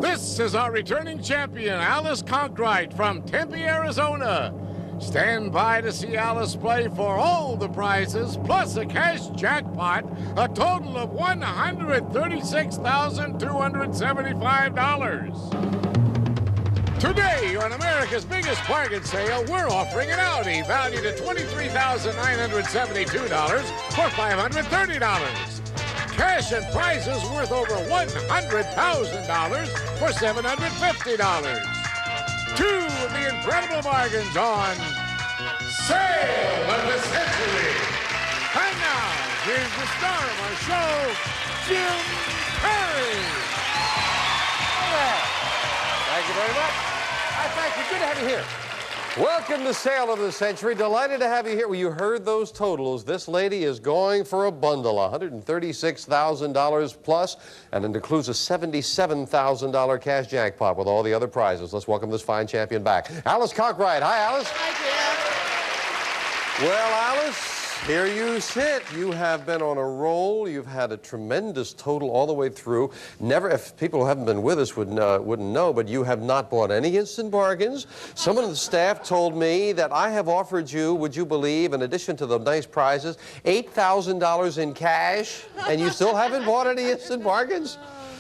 This is our returning champion, Alice Conkright from Tempe, Arizona. Stand by to see Alice play for all the prizes, plus a cash jackpot, a total of $136,275. Today, on America's biggest bargain sale, we're offering an Audi valued at $23,972 for $530. Cash and prizes worth over $100,000 for $750. Two of the incredible bargains on Sale of the Century. And now, here's the star of our show, Jim Perry. Thank you very much. Thank you. Good to have you here. Welcome to Sale of the Century. Delighted to have you here. Well, you heard those totals. This lady is going for a bundle, $136,000 plus, and it includes a $77,000 cash jackpot with all the other prizes. Let's welcome this fine champion back. Alice Conkright. Hi, Alice. Hi, Jim. Well, Alice, here you sit. You have been on a roll. You've had a tremendous total all the way through. Never, if people who haven't been with us wouldn't know, but you have not bought any instant bargains. Someone on the staff told me that I have offered you, would you believe, in addition to the nice prizes, $8,000 in cash, and you still haven't bought any instant bargains?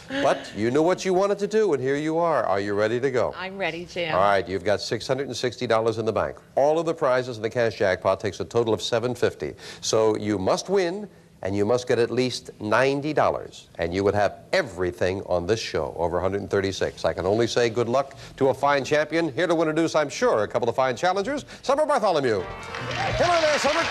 But you knew what you wanted to do, and here you are. Are you ready to go? I'm ready, Jim. All right, you've got $660 in the bank. All of the prizes in the cash jackpot takes a total of $750. So you must win, and you must get at least $90. And you would have everything on this show, over 136. I can only say good luck to a fine champion. Here to introduce, I'm sure, a couple of fine challengers. Summer Bartholomew. Hello there, Summer.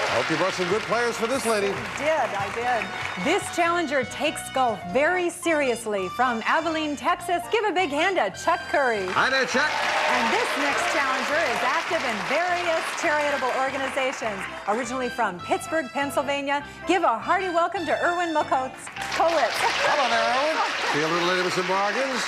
I hope you brought some good players for this lady. I did. This challenger takes golf very seriously. From Abilene, Texas, give a big hand to Chuck Curry. Hi there, Chuck. And this next challenger is active in various charitable organizations. Originally from Pittsburgh, Pennsylvania, give a hearty welcome to Erwin Moskowitz. Hello there, Erwin. See a little lady with some bargains.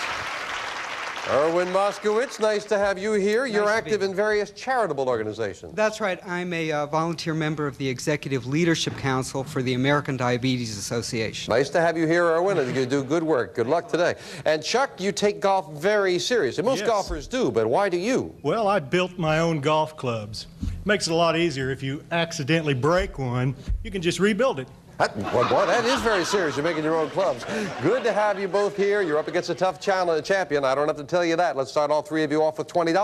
Erwin Moskowitz, nice to have you here. You're active in various charitable organizations. That's right. I'm a volunteer member of the Executive Leadership Council for the American Diabetes Association. Nice to have you here, Erwin, and you do good work. Good luck today. And Chuck, you take golf very seriously. Most golfers do, but why do you? Well, I built my own golf clubs. Makes it a lot easier. If you accidentally break one, you can just rebuild it. Boy, that is very serious. You're making your own clubs. Good to have you both here. You're up against a tough champion. I don't have to tell you that. Let's start all three of you off with $20.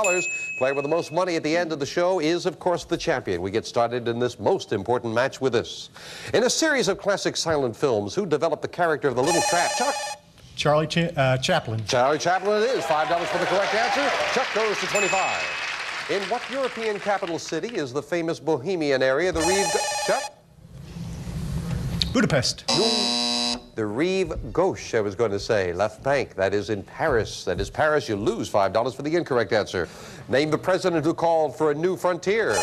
Player with the most money at the end of the show is, of course, the champion. We get started in this most important match with this. In a series of classic silent films, who developed the character of the little trap? Chuck? Charlie Chaplin. Charlie Chaplin it is. $5 for the correct answer. Chuck goes to 25. In what European capital city is the famous Bohemian area, the Rive... Chuck? Budapest. The Rive Gauche, I was going to say. Left bank. That is in Paris. That is Paris. You lose $5 for the incorrect answer. Name the president who called for a new frontier.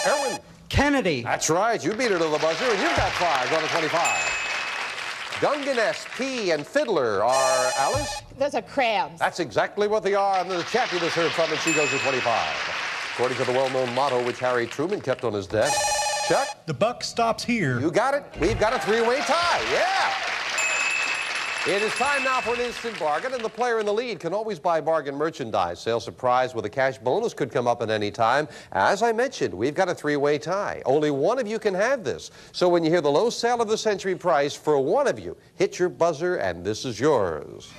Erwin. Kennedy. That's right. You beat her to the buzzer, and you've got $5. Going to 25. Dungeness, Pea, and Fiddler are, Alice? Those are crabs. That's exactly what they are, and the champion is heard from, and she goes to 25. According to the well-known motto which Harry Truman kept on his desk, Chuck? The buck stops here. You got it. We've got a three-way tie. Yeah. It is time now for an instant bargain, and the player in the lead can always buy bargain merchandise. Sale surprise with a cash bonus could come up at any time. As I mentioned, we've got a three-way tie. Only one of you can have this. So when you hear the low Sale of the Century price for one of you, hit your buzzer, and this is yours.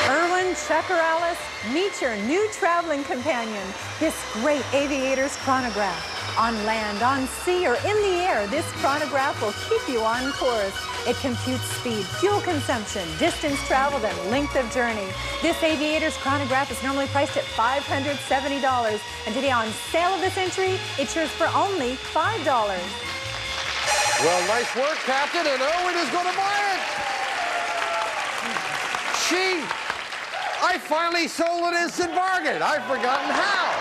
Erwin, Chuck, or Alice, meet your new traveling companion, this great aviator's chronograph. On land, on sea, or in the air, this chronograph will keep you on course. It computes speed, fuel consumption, distance traveled, and length of journey. This aviator's chronograph is normally priced at $570, and today on Sale of the Century, it's yours for only $5. Well, nice work, Captain, and Erwin is going to buy it. I finally sold an instant bargain. I've forgotten how.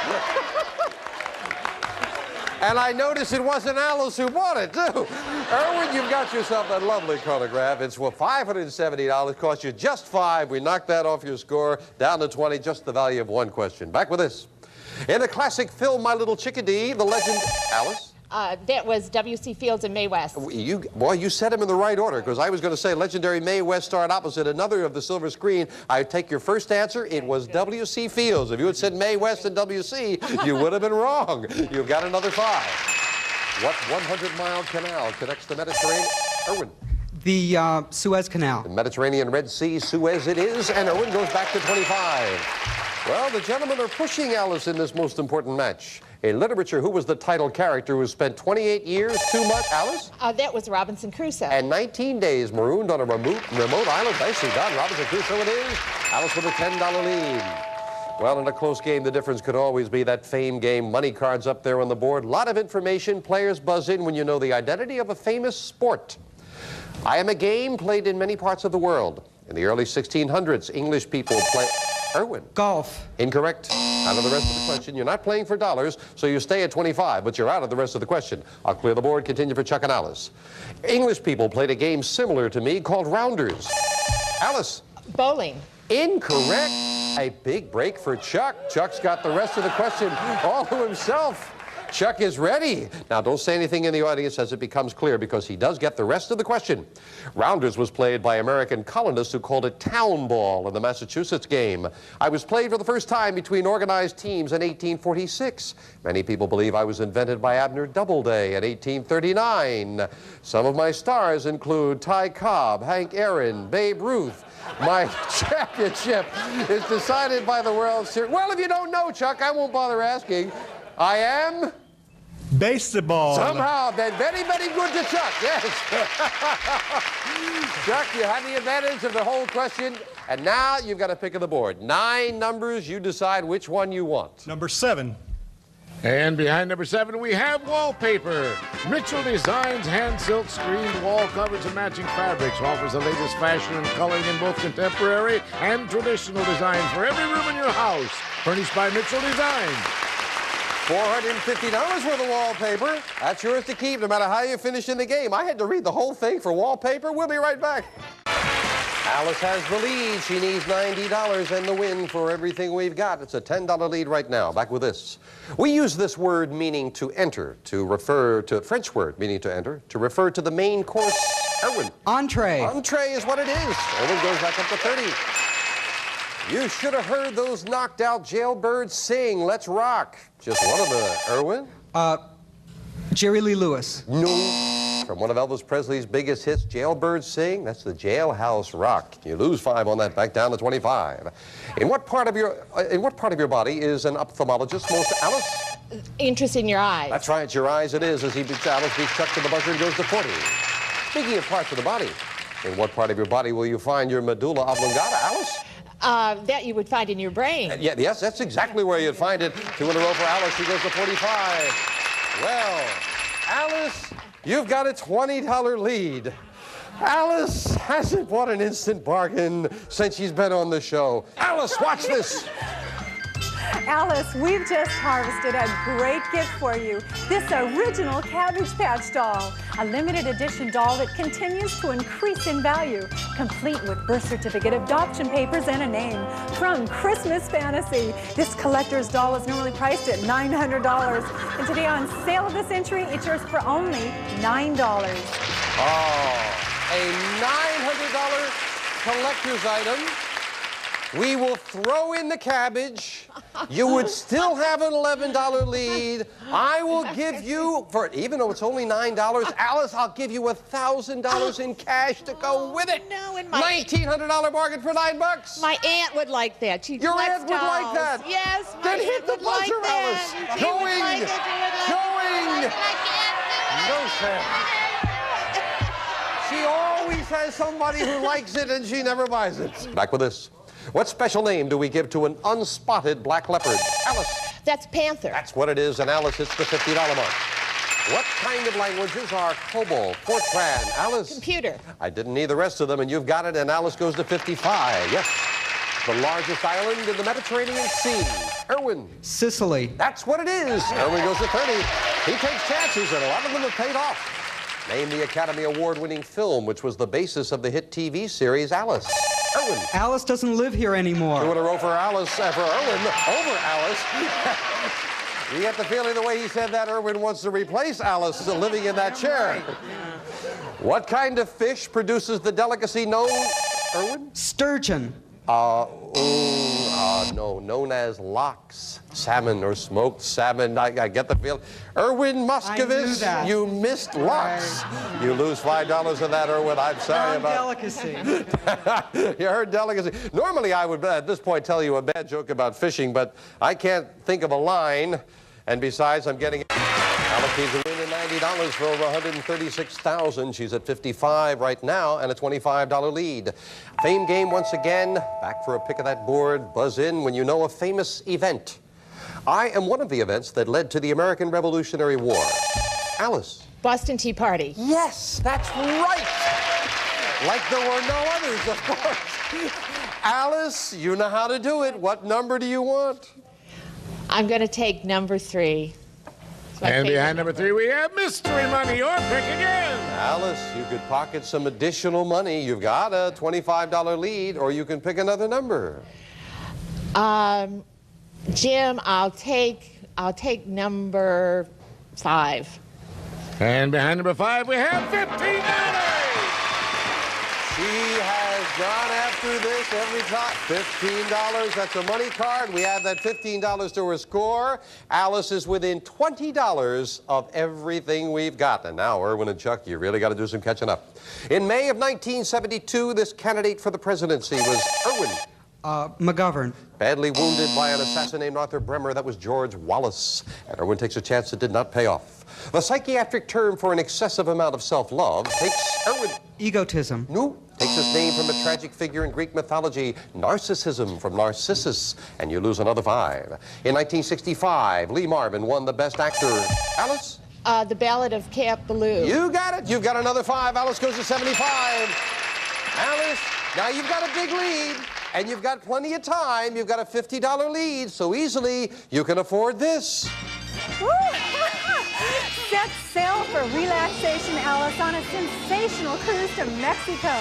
And I noticed it wasn't Alice who bought it, too. Erwin, you've got yourself that lovely chronograph. It's for $570. Cost you just $5. We knocked that off your score down to 20, just the value of one question. Back with this. In the classic film, My Little Chickadee, the legend... Alice? That was W.C. Fields and Mae West. You said them in the right order, because I was going to say legendary Mae West starred opposite another of the silver screen. I take your first answer. It was W.C. Fields. If you had said Mae West and W.C., you would have been wrong. You've got another 5. What 100-mile canal connects the Mediterranean? Erwin. The Suez Canal. The Mediterranean Red Sea, Suez it is, and Erwin goes back to 25. Well, the gentlemen are pushing Alice in this most important match. In literature, who was the title character who spent 28 years too much? Alice? That was Robinson Crusoe. And 19 days marooned on a remote island. Nicely done. Robinson Crusoe it is. Alice with a $10 lead. Well, in a close game, the difference could always be that fame game. Money cards up there on the board. A lot of information. Players buzz in when you know the identity of a famous sport. I am a game played in many parts of the world. In the early 1600s, English people play... Erwin. Golf. Incorrect. Out of the rest of the question. You're not playing for dollars, so you stay at 25, but you're out of the rest of the question. I'll clear the board, continue for Chuck and Alice. English people played a game similar to me called rounders. Alice. Bowling. Incorrect. A big break for Chuck. Chuck's got the rest of the question all to himself. Chuck is ready. Now, don't say anything in the audience as it becomes clear, because he does get the rest of the question. Rounders was played by American colonists who called it town ball in the Massachusetts game. I was played for the first time between organized teams in 1846. Many people believe I was invented by Abner Doubleday in 1839. Some of my stars include Ty Cobb, Hank Aaron, Babe Ruth. My championship is decided by the World Series. Well, if you don't know, Chuck, I won't bother asking. I am... Baseball. Somehow, been very, very good to Chuck, yes. Chuck, you have the advantage of the whole question, and now you've got to pick of the board. 9 numbers, you decide which one you want. Number 7. And behind number 7, we have wallpaper. Mitchell Designs hand silk screened wall covers and matching fabrics. Offers the latest fashion and coloring in both contemporary and traditional design for every room in your house. Furnished by Mitchell Designs. $450 worth of wallpaper. That's yours to keep no matter how you finish in the game. I had to read the whole thing for wallpaper. We'll be right back. Alice has the lead. She needs $90 and the win for everything we've got. It's a $10 lead right now. Back with this. We use this word meaning to enter, to refer to a French word meaning to enter, to refer to the main course. Erwin. Entree. Entree is what it is. Erwin goes back up to 30. You should have heard those knocked out jailbirds sing, Let's Rock. Just one of the, Erwin? Jerry Lee Lewis. No. From one of Elvis Presley's biggest hits, Jailbirds Sing. That's the Jailhouse Rock. You lose 5 on that, back down to 25. In what part of your body is an ophthalmologist most, Alice? Interest in your eyes. That's right, your eyes it is, as Alice beats Chuck to the buzzer and goes to 40. Speaking of parts of the body, in what part of your body will you find your medulla oblongata, Alice? That you would find in your brain. Yes, that's exactly where you'd find it. 2 in a row for Alice. She goes to 45. Well, Alice, you've got a $20 lead. Alice hasn't bought an instant bargain since she's been on the show. Alice, watch this. Alice, we've just harvested a great gift for you. This original Cabbage Patch doll. A limited edition doll that continues to increase in value. Complete with birth certificate, adoption papers, and a name. From Christmas Fantasy. This collector's doll is normally priced at $900. And today on Sale of the Century, it's yours for only $9. Oh, a $900 collector's item. We will throw in the cabbage. You would still have an $11 lead. I will give you, for even though it's only $9, Alice, I'll give you $1,000 in cash to go with it. No, and $1,900 bargain for $9. My aunt would like that. She Your aunt would like that. Yes, then hit the buzzer, Alice. Going. No, Sam. She always has somebody who likes it and she never buys it. Back with this. What special name do we give to an unspotted black leopard? Alice. That's panther. That's what it is, and Alice hits the $50 mark. What kind of languages are COBOL, Fortran, Alice? Computer. I didn't need the rest of them, and you've got it, and Alice goes to 55. Yes. The largest island in the Mediterranean Sea. Erwin. Sicily. That's what it is. Erwin goes to 30. He takes chances, and a lot of them have paid off. Name the Academy Award-winning film, which was the basis of the hit TV series Alice. Erwin. Alice doesn't live here anymore. 2 in a row for Alice, for Erwin, over Alice. You get the feeling the way he said that Erwin wants to replace Alice living in that chair. What kind of fish produces the delicacy known, Erwin? Sturgeon. No, known as lox. Salmon or smoked salmon. I get the feeling. Erwin Moscovitz, you missed lox. You lose $5 on that, Erwin. I'm sorry about Delicacy. You heard delicacy. Normally, I would, at this point, tell you a bad joke about fishing, but I can't think of a line. And besides, I'm getting Alice needs a win of $90 for over $136,000. She's at 55 right now and a $25 lead. Fame game once again. Back for a pick of that board. Buzz in when you know a famous event. I am one of the events that led to the American Revolutionary War. Alice. Boston Tea Party. Yes, that's right. Like there were no others, of course. Alice, you know how to do it. What number do you want? I'm going to take number 3. And behind number 3, we have mystery money. Your pick again. Alice, you could pocket some additional money. You've got a $25 lead, or you can pick another number. Jim, I'll take number 5. And behind number 5, we have $15. She has gone after this every time. $15, that's a money card. We add that $15 to her score. Alice is within $20 of everything we've got. And now, Erwin and Chuck, you really got to do some catching up. In May of 1972, this candidate for the presidency was Erwin. McGovern. Badly wounded by an assassin named Arthur Bremer. That was George Wallace. And Erwin takes a chance that did not pay off. The psychiatric term for an excessive amount of self-love takes Erwin. Egotism. No. Takes its name from a tragic figure in Greek mythology, Narcissism, from Narcissus. And you lose another 5. In 1965, Lee Marvin won the Best Actor. Alice? The Ballad of Camp Ballou. You got it. You've got another 5. Alice goes to 75. Alice, now you've got a big lead. And you've got plenty of time. You've got a $50 lead, so easily you can afford this. Set sail for relaxation, Alice, on a sensational cruise to Mexico.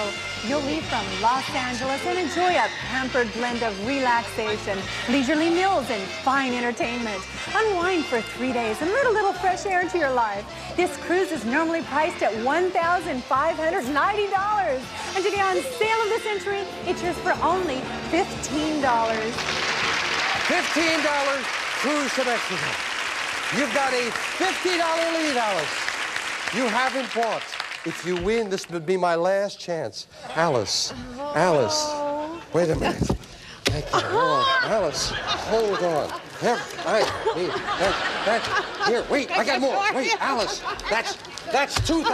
You'll leave from Los Angeles and enjoy a pampered blend of relaxation, leisurely meals, and fine entertainment. Unwind for 3 days and let a little fresh air into your life. This cruise is normally priced at $1,590. And today on Sale of the Century, it's yours for only $15. $15 cruise to Mexico. You've got a $50 lead, Alice. You haven't bought. If you win, this would be my last chance. Alice, Alice, wait a minute. Thank you. Hold on. Alice, hold on. Here, here, wait, I got more. Wait, Alice, that's $2,000 in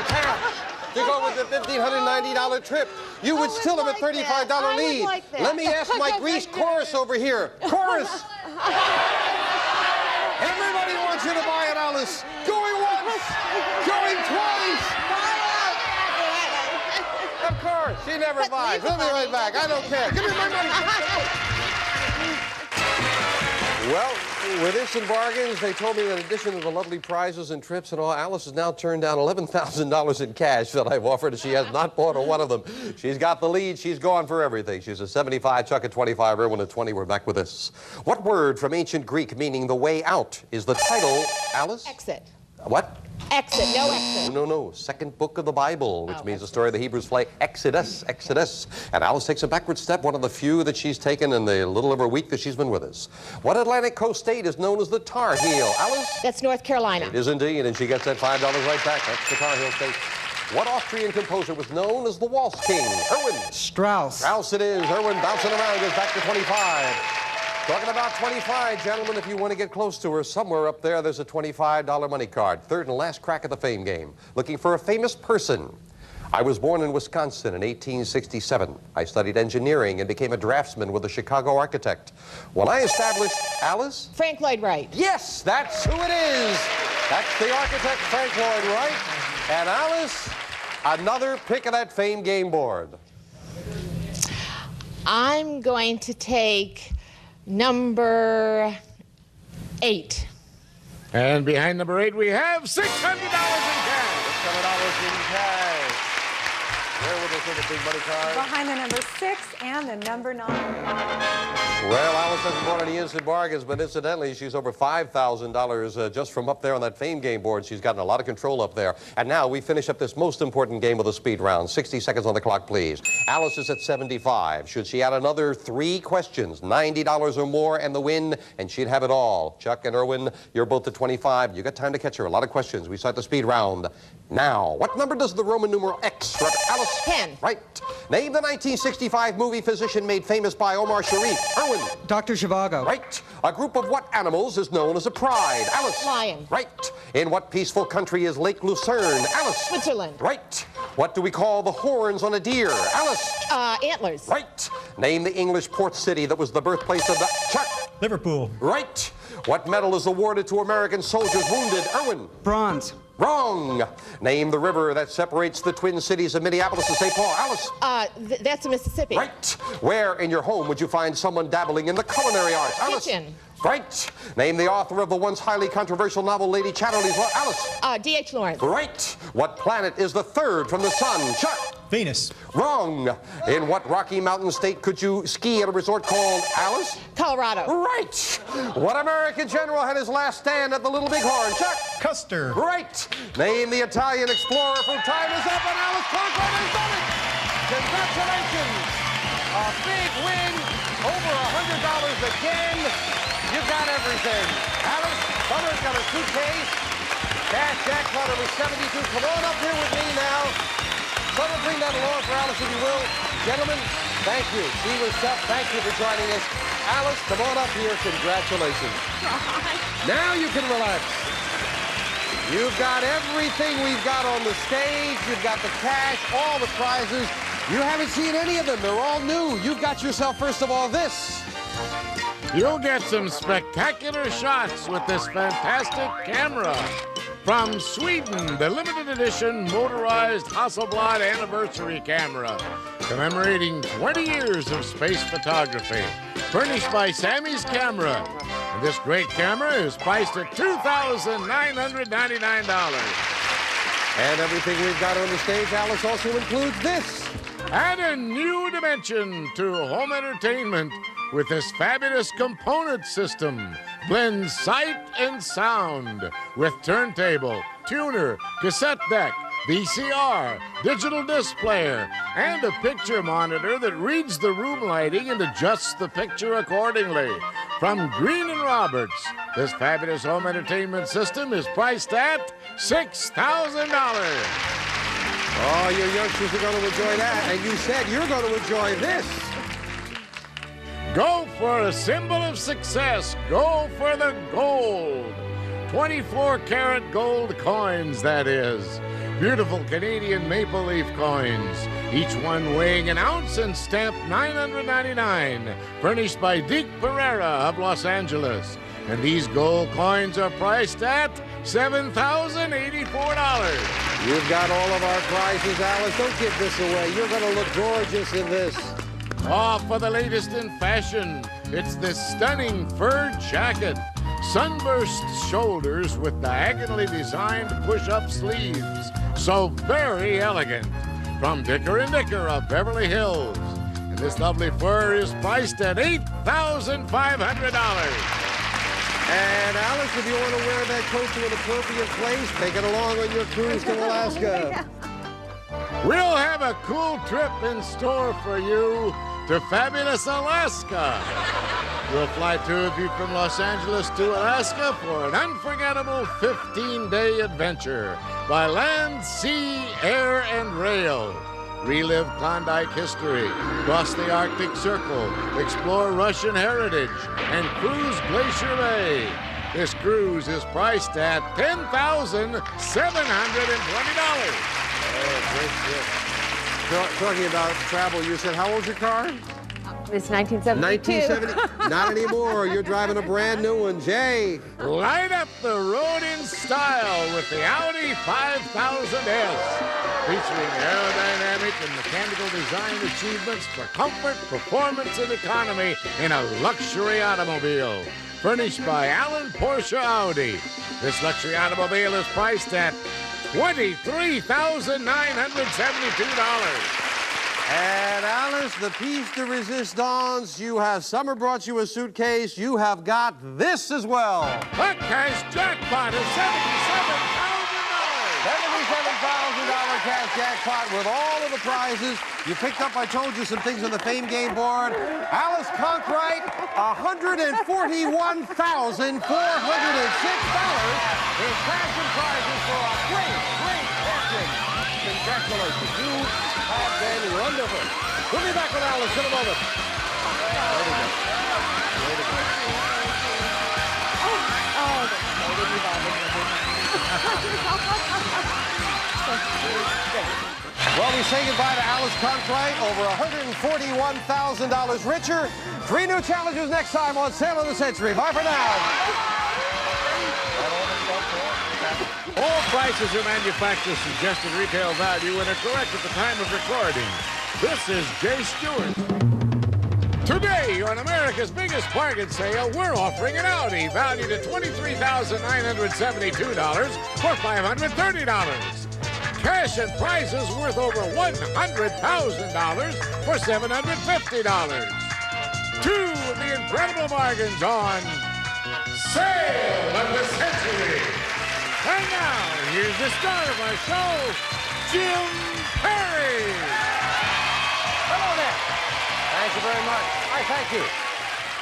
cash to go with the $1,590 trip. You would still have a $35 lead. Let me ask my Grease chorus over here. Chorus! Everybody wants you to buy it, Alice. Going once, going twice. Of course, she never buys. Let me right back. I don't care. Give me my money. Well, with SYN bargains, they told me that in addition to the lovely prizes and trips and all, Alice has now turned down $11,000 in cash that I've offered, and she has not bought a one of them. She's got the lead. She's gone for everything. She's a 75, Chuck at 25, Erwin at 20. We're back with this. What word from ancient Greek meaning the way out is the title, Alice? Exit. What? Exit. No exit. No. Second book of the Bible, which means the story of the Hebrews play Exodus. And Alice takes a backward step, one of the few that she's taken in the little over a week that she's been with us. What Atlantic coast state is known as the Tar Heel? Alice? That's North Carolina. It is indeed, and she gets that $5 right back. That's the Tar Heel state. What Austrian composer was known as the Waltz King? Erwin. Strauss. Strauss it is. Erwin bouncing around, goes back to 25. Talking about 25, gentlemen, if you want to get close to her, somewhere up there's a $25 money card. Third and last crack at the fame game. Looking for a famous person. I was born in Wisconsin in 1867. I studied engineering and became a draftsman with a Chicago architect. When I established Alice? Frank Lloyd Wright. Yes, that's who it is. That's the architect, Frank Lloyd Wright. And Alice, another pick of that fame game board. I'm going to take number 8. And behind number 8, we have $600 in cash. $600 in cash. There with us with the big money card? Behind the number 6 and the number 9. Well, Alice hasn't bought any instant bargains, but incidentally, she's over $5,000 just from up there on that fame game board. She's gotten a lot of control up there. And now we finish up this most important game with a speed round. 60 seconds on the clock, please. Alice is at 75. Should she add another 3 questions, $90 or more, and the win, and she'd have it all. Chuck and Irwin, you're both at 25. You got time to catch her. A lot of questions. We start the speed round now. What number does the Roman numeral X represent? Alice? 10. Right. Name the 1965 movie physician made famous by Omar Sharif. Irwin? Dr. Zhivago. Right. A group of what animals is known as a pride? Alice? Lion. Right. In what peaceful country is Lake Lucerne? Alice? Switzerland. Right. What do we call the horns on a deer? Alice? Antlers. Right. Name the English port city that was the birthplace of the... Chuck? Liverpool. Right. What medal is awarded to American soldiers wounded? Irwin? Bronze. Wrong. Name the river that separates the twin cities of Minneapolis and St. Paul. Alice? That's the Mississippi. Right. Where in your home would you find someone dabbling in the culinary arts? Alice? Kitchen. Right. Name the author of the once highly controversial novel Lady Chatterley's Wife. Alice? D.H. Lawrence. Right. What planet is the third from the sun? Chuck? Venus. Wrong. In what Rocky Mountain state could you ski at a resort called Alice? Colorado. Right. What American general had his last stand at the Little Bighorn? Chuck? Custer. Right. Name the Italian explorer from Time is Up, and Alice Conklin has done it. Congratulations. A big win. Over $100 again. You got everything. Alice, Summer's got a suitcase. Cash jackpot over 72. Come on up here with me now. Someone bring that along for Alice, if you will. Gentlemen, thank you. She was tough. Thank you for joining us. Alice, come on up here. Congratulations. Now you can relax. You've got everything we've got on the stage. You've got the cash, all the prizes. You haven't seen any of them. They're all new. You've got yourself, first of all, this. You'll get some spectacular shots with this fantastic camera. From Sweden, the limited edition motorized Hasselblad anniversary camera, commemorating 20 years of space photography, furnished by Sammy's Camera. And this great camera is priced at $2,999. And everything we've got on the stage, Alice, also includes this. Add a new dimension to home entertainment with this fabulous component system. Blends sight and sound with turntable, tuner, cassette deck, VCR, digital disc player, and a picture monitor that reads the room lighting and adjusts the picture accordingly. From Green & Roberts, this fabulous home entertainment system is priced at $6,000. Oh, your youngsters are going to enjoy that. And you said you're going to enjoy this. Go for a symbol of success. Go for the gold. 24-karat gold coins, that is. Beautiful Canadian maple leaf coins. Each one weighing an ounce and stamped $999. Furnished by Deke Pereira of Los Angeles. And these gold coins are priced at $7,084. You've got all of our prizes, Alice. Don't give this away. You're going to look gorgeous in this. Oh, for the latest in fashion, it's this stunning fur jacket. Sunburst shoulders with diagonally designed push-up sleeves. So very elegant. From Dicker & Dicker of Beverly Hills. And this lovely fur is priced at $8,500. And Alice, if you want to wear that coat to an appropriate place, take it along on your cruise to Alaska. We'll have a cool trip in store for you to fabulous Alaska. We'll fly two of you from Los Angeles to Alaska for an unforgettable 15-day adventure by land, sea, air, and rail. Relive Klondike history, cross the Arctic Circle, explore Russian heritage, and cruise Glacier Bay. This cruise is priced at $10,720. Oh, great trip. Talking about travel, you said, how old's your car? It's 1972. 1970. Not anymore. You're driving a brand new one. Jay. Light up the road in style with the Audi 5000S. Featuring aerodynamic and mechanical design achievements for comfort, performance, and economy in a luxury automobile. Furnished by Alan Porsche Audi. This luxury automobile is priced at $23,972. And Alice, the piece de resistance, you have Summer brought you a suitcase. You have got this as well. The cash jackpot is $77,000. $77,000 cash jackpot with all of the prizes. You picked up, I told you, some things on the Fame Game board. Alice Conkright, $141,406 in cash and prizes for a great, great fortune. Congratulations. You have been wonderful. We'll be back with Alice in a moment. Way to go. Way to go. Well, we say goodbye to Alice Conkright, over $141,000 richer. 3 new challenges next time on Sale of the Century. Bye for now. All prices are manufacturer suggested retail value and are correct at the time of recording. This is Jay Stewart. Today, on America's biggest bargain sale, we're offering an Audi valued at $23,972 for $530. Cash and prizes worth over $100,000 for $750. 2 of the incredible bargains on Sale of the Century. And now, here's the star of our show, Jim Perry. Hello there. Thank you very much. Thank you.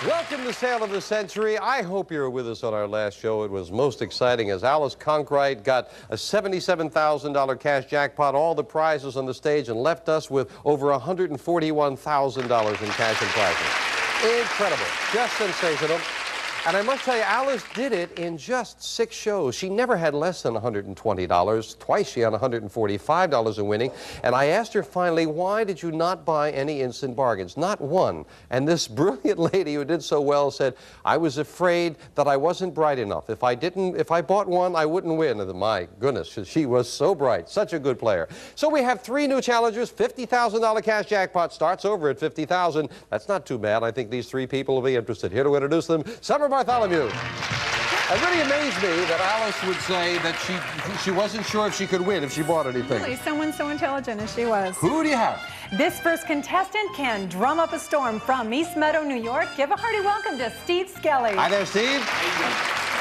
Welcome to Sale of the Century. I hope you were with us on our last show. It was most exciting as Alice Conkright got a $77,000 cash jackpot, all the prizes on the stage, and left us with over $141,000 in cash and prizes. Incredible. Just sensational. And I must tell you, Alice did it in just 6 shows. She never had less than $120. Twice she had $145 in winning. And I asked her finally, why did you not buy any instant bargains? Not one. And this brilliant lady who did so well said, I was afraid that I wasn't bright enough. If I bought one, I wouldn't win. And my goodness, she was so bright. Such a good player. So we have 3 new challengers. $50,000 cash jackpot starts over at $50,000. That's not too bad. I think these 3 people will be interested. Here to introduce them, Summer Bartholomew. It really amazed me that Alice would say that she wasn't sure if she could win if she bought anything. Really, someone so intelligent as she was. Who do you have? This first contestant can drum up a storm from East Meadow, New York. Give a hearty welcome to Steve Skelly. Hi there, Steve.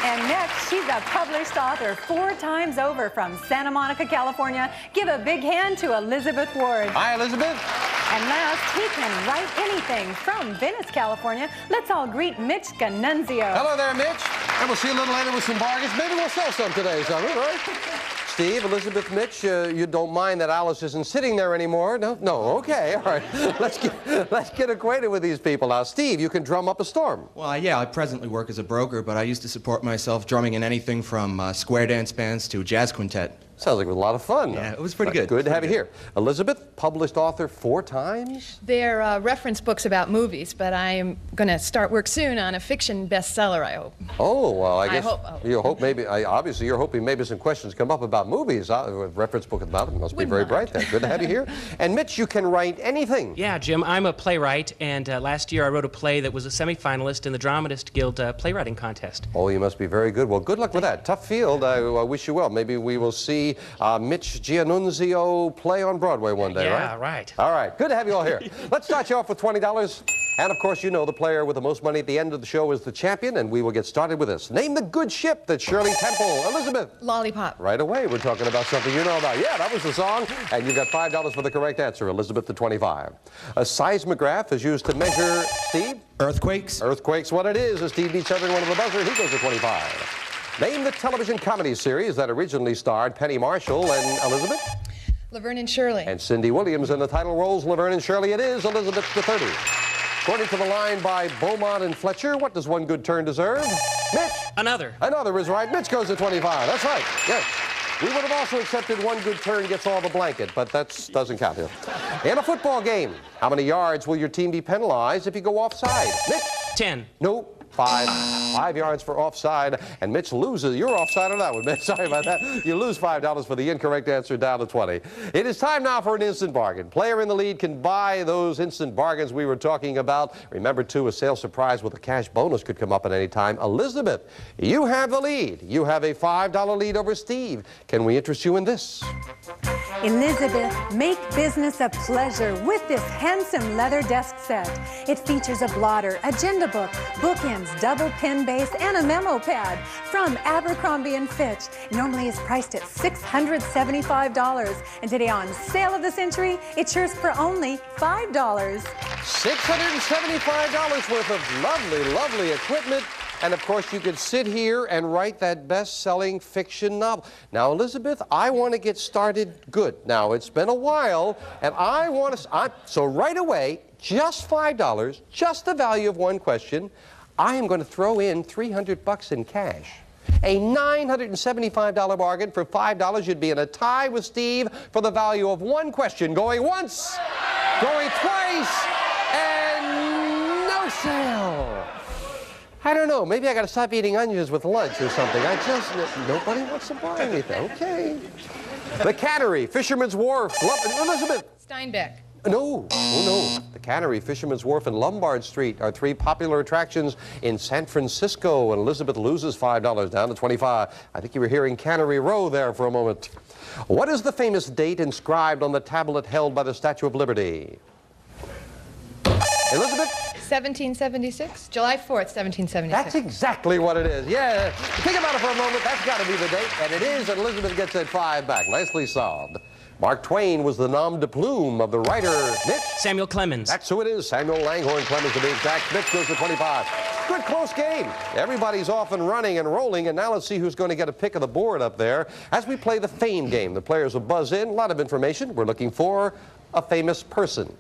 And next, she's a published author 4 times over from Santa Monica, California. Give a big hand to Elizabeth Ward. Hi, Elizabeth. And last, he can write anything from Venice, California. Let's all greet Mitch Ganunzio. Hello there, Mitch. And we'll see you a little later with some bargains. Maybe we'll sell some today, Summer, right? Steve, Elizabeth, Mitch, you don't mind that Alice isn't sitting there anymore? No? No, okay, all right. Let's get acquainted with these people now. Steve, you can drum up a storm. Well, yeah, I presently work as a broker, but I used to support myself drumming in anything from square dance bands to jazz quintet. Sounds like it was a lot of fun. Yeah, it was pretty good. Good to have you here. Elizabeth, published author 4 times? They're reference books about movies, but I'm going to start work soon on a fiction bestseller, I hope. Oh, well, I guess you hope maybe, obviously you're hoping maybe some questions come up about movies. A reference book about it must be very bright then. Good to have you here. And Mitch, you can write anything. Yeah, Jim, I'm a playwright, and last year I wrote a play that was a semifinalist in the Dramatist Guild playwriting contest. Oh, you must be very good. Well, good luck with that. Tough field. I wish you well. Maybe we will see Mitch Giannunzio play on Broadway one day, right? Yeah, right. All right. Good to have you all here. Let's start you off with $20. And, of course, you know the player with the most money at the end of the show is the champion, and we will get started with this. Name the good ship that Shirley Temple. Elizabeth. Lollipop. Right away, we're talking about something you know about. Yeah, that was the song. And you got $5 for the correct answer. Elizabeth to 25. A seismograph is used to measure, Steve? Earthquakes. Earthquakes, what it is. As Steve beats everyone with the buzzer, he goes to 25. Name the television comedy series that originally starred Penny Marshall and Elizabeth? Laverne and Shirley. And Cindy Williams in the title roles. Laverne and Shirley it is. Elizabeth to 30. According to the line by Beaumont and Fletcher, what does one good turn deserve? Mitch? Another. Another is right. Mitch goes to 25. That's right. Yes. We would have also accepted one good turn gets all the blanket, but that doesn't count here. In a football game, how many yards will your team be penalized if you go offside? Mitch? 10. Nope. 5. 5 yards for offside, and Mitch loses. You're offside on that one, Mitch. Sorry about that. You lose $5 for the incorrect answer, down to 20. It is time now for an instant bargain. Player in the lead can buy those instant bargains we were talking about. Remember, too, a sale surprise with a cash bonus could come up at any time. Elizabeth, you have the lead. You have a $5 lead over Steve. Can we interest you in this? Elizabeth, make business a pleasure with this handsome leather desk set. It features a blotter, agenda book, bookends, double pen base, and a memo pad from Abercrombie & Fitch. Normally is priced at $675, and today on Sale of the Century, it's yours for only $5. $675 worth of lovely, lovely equipment. And of course, you could sit here and write that best-selling fiction novel. Now, Elizabeth, I want to get started good. Now, it's been a while, and I want to... So right away, just $5, just the value of one question, I am going to throw in $300 in cash. A $975 bargain. For $5, you'd be in a tie with Steve for the value of one question. Going once, going twice, and no sale. I don't know. Maybe I got to stop eating onions with lunch or something. Nobody wants to buy anything. Okay. The Cannery, Fisherman's Wharf, Elizabeth. Steinbeck. No, oh no. The Cannery, Fisherman's Wharf, and Lombard Street are three popular attractions in San Francisco, and Elizabeth loses $5 down to $25. I think you were hearing Cannery Row there for a moment. What is the famous date inscribed on the tablet held by the Statue of Liberty? Elizabeth? 1776? July 4th, 1776. That's exactly what it is. Yeah. Think about it for a moment. That's got to be the date. And it is, and Elizabeth gets that $5 back. Nicely solved. Mark Twain was the nom de plume of the writer, Mitch. Samuel Clemens. That's who it is. Samuel Langhorne Clemens to be exact. Mitch goes to 25. Good close game. Everybody's off and running and rolling, and now let's see who's going to get a pick of the board up there as we play the fame game. The players will buzz in. A lot of information. We're looking for a famous person.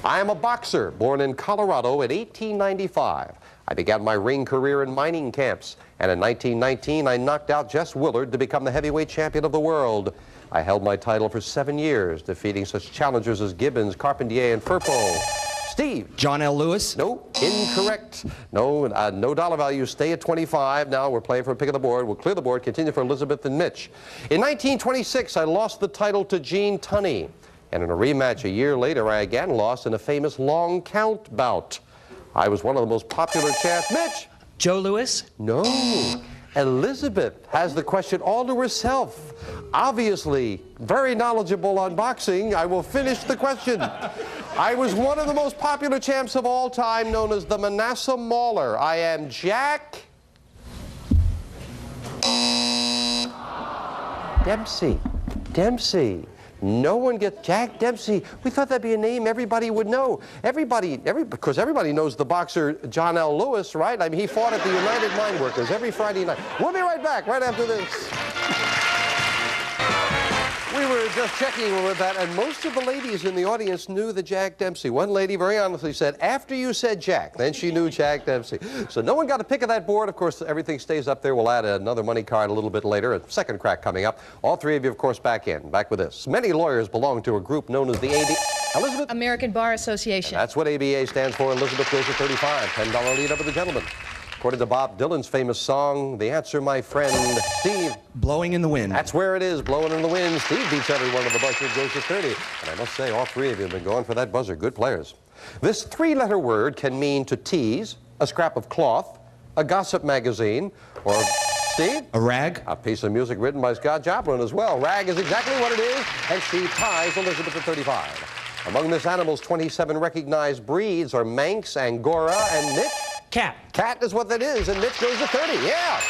I am a boxer born in Colorado in 1895. I began my ring career in mining camps, and in 1919 I knocked out Jess Willard to become the heavyweight champion of the world. I held my title for 7 years, defeating such challengers as Gibbons, Carpentier, and Firpo. Steve. John L. Lewis? No, incorrect. No, no dollar value. Stay at 25. Now we're playing for a pick of the board. We'll clear the board, continue for Elizabeth and Mitch. In 1926, I lost the title to Gene Tunney. And in a rematch a year later, I again lost in a famous long count bout. I was one of the most popular champs. Mitch! Joe Louis? No. Elizabeth has the question all to herself. Obviously, very knowledgeable on boxing. I will finish the question. I was one of the most popular champs of all time, known as the Manasseh Mauler. I am Jack Dempsey. Dempsey. No one gets Jack Dempsey. We thought that'd be a name everybody would know. Because everybody knows the boxer John L. Lewis, right? I mean, he fought at the United Mine Workers every Friday night. We'll be right back, right after this. We were just checking with that, and most of the ladies in the audience knew the Jack Dempsey. One lady very honestly said, after you said Jack, then she knew Jack Dempsey. So no one got a pick of that board. Of course, everything stays up there. We'll add another money card a little bit later, a second crack coming up. All three of you, of course, back with this. Many lawyers belong to a group known as the Elizabeth? American Bar Association. And that's what ABA stands for. Elizabeth goes to 35. $10 lead over the gentleman. According to Bob Dylan's famous song, The Answer, My Friend, Steve. Blowing in the Wind. That's where it is, blowing in the wind. Steve beats everyone with the buzzer, goes to 30. And I must say, all three of you have been going for that buzzer. Good players. This three-letter word can mean to tease, a scrap of cloth, a gossip magazine, or, Steve? A rag. A piece of music written by Scott Joplin as well. Rag is exactly what it is, and Steve ties Elizabeth at 35. Among this animal's 27 recognized breeds are Manx, Angora, and Mitch. Cat. Cat is what that is, and Mitch goes to 30. Yeah.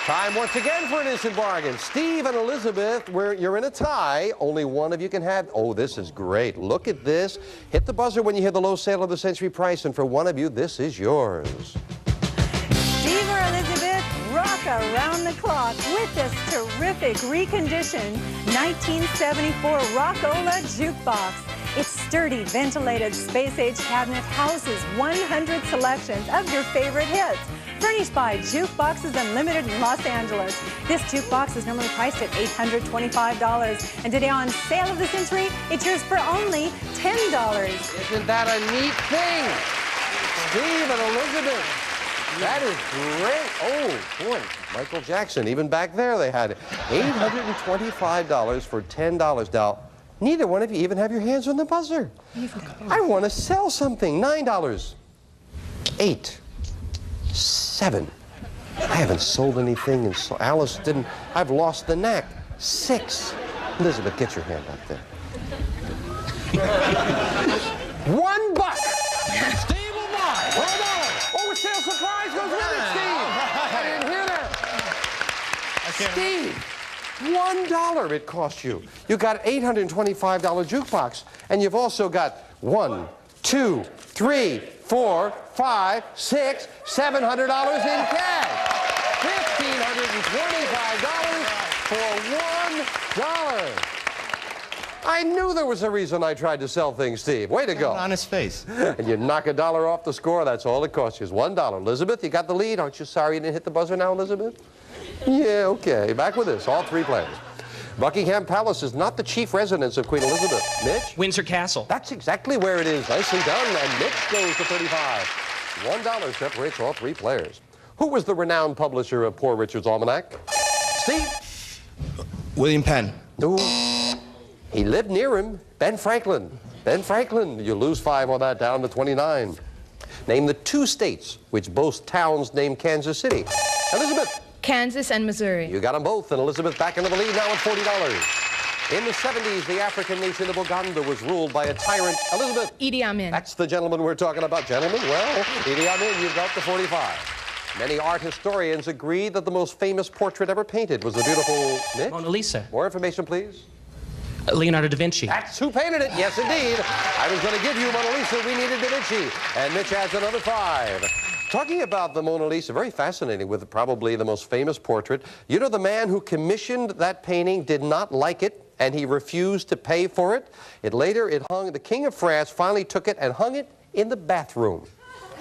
Time once again for an instant bargain. Steve and Elizabeth, you're in a tie. Only one of you can have. Oh, this is great. Look at this. Hit the buzzer when you hear the low sale of the century price, and for one of you, this is yours. Steve or Elizabeth, rock around the clock with this terrific reconditioned 1974 Rockola jukebox. Its sturdy, ventilated, space-age cabinet houses 100 selections of your favorite hits, furnished by Jukeboxes Unlimited in Los Angeles. This jukebox is normally priced at $825, and today on Sale of the Century, it's yours for only $10. Isn't that a neat thing? Steve and Elizabeth. That is great. Oh, boy. Michael Jackson, even back there they had it. $825 for $10. Now, neither one of you even have your hands on the buzzer. I want to sell something. $9. 8. 7. I haven't sold anything, and Alice didn't. I've lost the knack. 6. Elizabeth, get your hand up there. $1. Steve will buy. $1. Oh, a sale surprise goes with it, Steve. I didn't hear that. Steve, $1 it cost you. You got $825 jukebox, and you've also got 1, 2, 3, 4, 5, 6, $700 in cash. $1,525 for $1. I knew there was a reason I tried to sell things, Steve. Way to go. On his face. And you knock $1 off the score, that's all it costs you is $1. Elizabeth, you got the lead. Aren't you sorry you didn't hit the buzzer now, Elizabeth? Yeah, okay. Back with this, all three players. Buckingham Palace is not the chief residence of Queen Elizabeth. Mitch? Windsor Castle. That's exactly where it is. Nicely done. And Mitch goes to 35. $1 separates all three players. Who was the renowned publisher of Poor Richard's Almanac? Steve? William Penn. No. He lived near him. Ben Franklin. Ben Franklin. You lose 5 on that, down to 29. Name the 2 states which boast towns named Kansas City. Elizabeth? Kansas and Missouri. You got them both, and Elizabeth back into the lead now at $40. In the 70s, the African nation of Uganda was ruled by a tyrant. Elizabeth? Idi Amin. That's the gentleman we're talking about. Gentlemen, well, Idi Amin, you've got the 45. Many art historians agree that the most famous portrait ever painted was the beautiful Mitch? Mona Lisa. More information, please. Leonardo da Vinci. That's who painted it. Yes, indeed. I was going to give you Mona Lisa. We needed Da Vinci. And Mitch adds another 5. Talking about the Mona Lisa, very fascinating, with probably the most famous portrait. You know, the man who commissioned that painting did not like it, and he refused to pay for it. It hung, the King of France finally took it and hung it in the bathroom.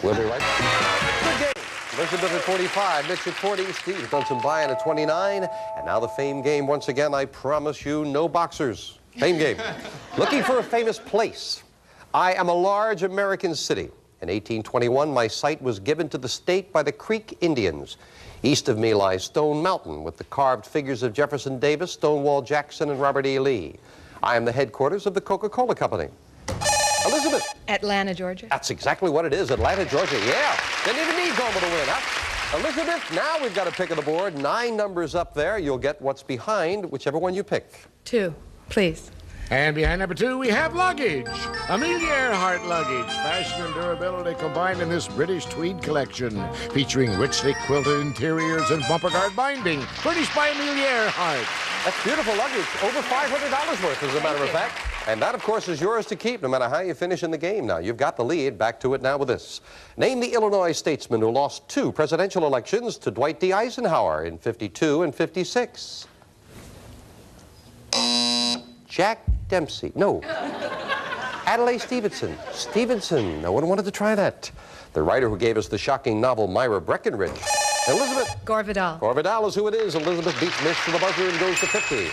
We'll be right back. Good game. Elizabeth at 45, Mitch at 40, Steve's done some buying at 29, and now the fame game once again. I promise you, no boxers. Fame game. Looking for a famous place. I am a large American city. In 1821, my site was given to the state by the Creek Indians. East of me lies Stone Mountain with the carved figures of Jefferson Davis, Stonewall Jackson, and Robert E. Lee. I am the headquarters of the Coca-Cola Company. Elizabeth. Atlanta, Georgia. That's exactly what it is, Atlanta, Georgia. Yeah, didn't even need Goma to win, huh? Elizabeth, now we've got a pick of the board. 9 numbers up there. You'll get what's behind whichever one you pick. 2, please. And behind number 2, we have luggage. Amelia Earhart luggage. Fashion and durability combined in this British tweed collection, featuring richly quilted interiors and bumper guard binding. Furnished by Amelia Earhart. That's beautiful luggage. Over $500 worth, as a matter of fact. And that, of course, is yours to keep, no matter how you finish in the game. Now, you've got the lead. Back to it now with this. Name the Illinois statesman who lost 2 presidential elections to Dwight D. Eisenhower in 52 and 56. Jack Dempsey. No. Adlai Stevenson. Stevenson. No one wanted to try that. The writer who gave us the shocking novel Myra Breckinridge. Elizabeth. Gore Vidal. Gore Vidal is who it is. Elizabeth beats Mitch to the buzzer and goes to 50.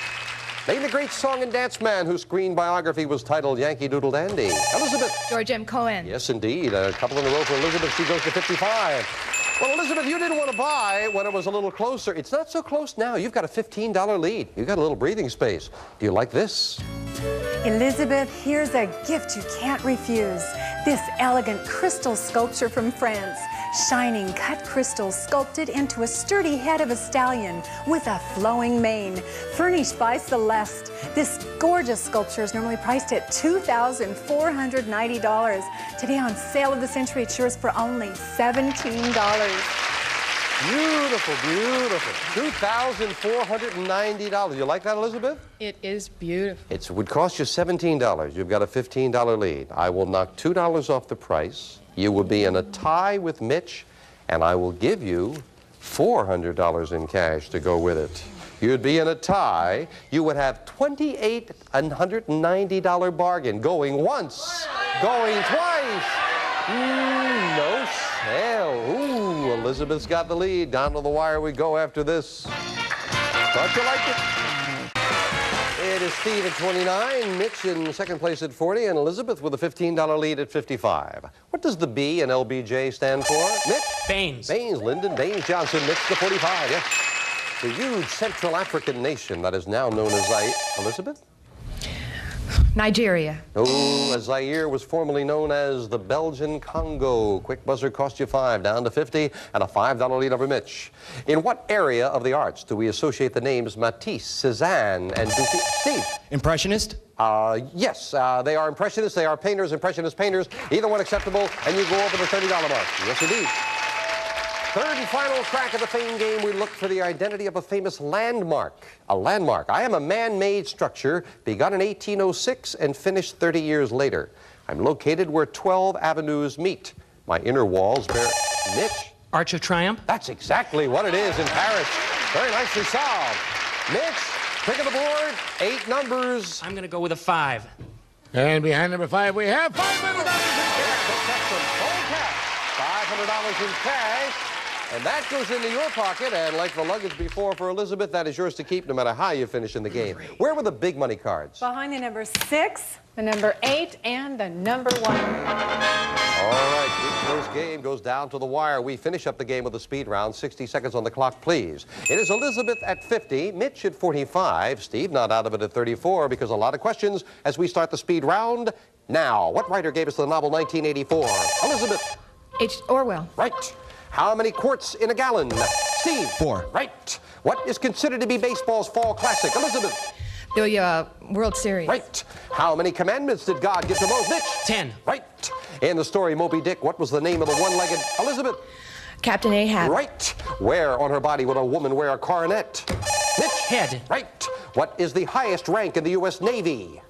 Name the great song and dance man whose screen biography was titled Yankee Doodle Dandy. Elizabeth. George M. Cohan. Yes, indeed. A couple in a row for Elizabeth. She goes to 55. Well, Elizabeth, you didn't want to buy when it was a little closer. It's not so close now. You've got a $15 lead. You've got a little breathing space. Do you like this? Elizabeth, here's a gift you can't refuse. This elegant crystal sculpture from France. Shining cut crystal sculpted into a sturdy head of a stallion with a flowing mane. Furnished by Celeste. This gorgeous sculpture is normally priced at $2,490. Today on Sale of the Century, it's yours for only $17. Beautiful, beautiful. $2,490. You like that, Elizabeth? It is beautiful. It would cost you $17. You've got a $15 lead. I will knock $2 off the price. You will be in a tie with Mitch, and I will give you $400 in cash to go with it. You'd be in a tie. You would have $2,890 bargain. Going once, going twice. No sale. Ooh, Elizabeth's got the lead. Down to the wire we go after this. Thought you liked it? It is Steve at 29, Mitch in second place at 40, and Elizabeth with a $15 lead at 55. What does the B in LBJ stand for? Mitch? Baines. Baines, Lyndon Baines Johnson, Mitch to 45, yes. The huge Central African nation that is now known as Elizabeth? Nigeria. Oh, Zaire was formerly known as the Belgian Congo. Quick buzzer cost you 5, down to 50, and a $5 lead over Mitch. In what area of the arts do we associate the names Matisse, Cézanne, and Dufy? Steve? Impressionist? Yes, they are impressionists, they are painters, impressionist painters. Either one acceptable, and you go over the $30 mark. Yes, indeed. Third and final crack of the fame game, we look for the identity of a famous landmark. A landmark. I am a man-made structure begun in 1806 and finished 30 years later. I'm located where 12 avenues meet. My inner walls bear... Mitch? Arch of Triumph? That's exactly what it is in Paris. Very nicely solved. Mitch, pick of the board, 8 numbers. I'm going to go with a 5. And behind number 5, we have $500 in cash. $500 in cash. And that goes into your pocket, and like the luggage before for Elizabeth, that is yours to keep no matter how you finish in the game. Where were the big money cards? Behind the number 6, the number 8, and the number 1. All right, big close game goes down to the wire. We finish up the game with a speed round. 60 seconds on the clock, please. It is Elizabeth at 50, Mitch at 45, Steve not out of it at 34 because a lot of questions as we start the speed round now. What writer gave us the novel 1984? Elizabeth. H. Orwell. Right. How many quarts in a gallon? Steve. 4. Right. What is considered to be baseball's fall classic? Elizabeth. The World Series. Right. How many commandments did God give to Moses? Mitch. 10. Right. In the story Moby Dick, what was the name of the one-legged Elizabeth? Captain Ahab. Right. Where on her body would a woman wear a coronet? Mitch. Head. Right. What is the highest rank in the U.S. Navy?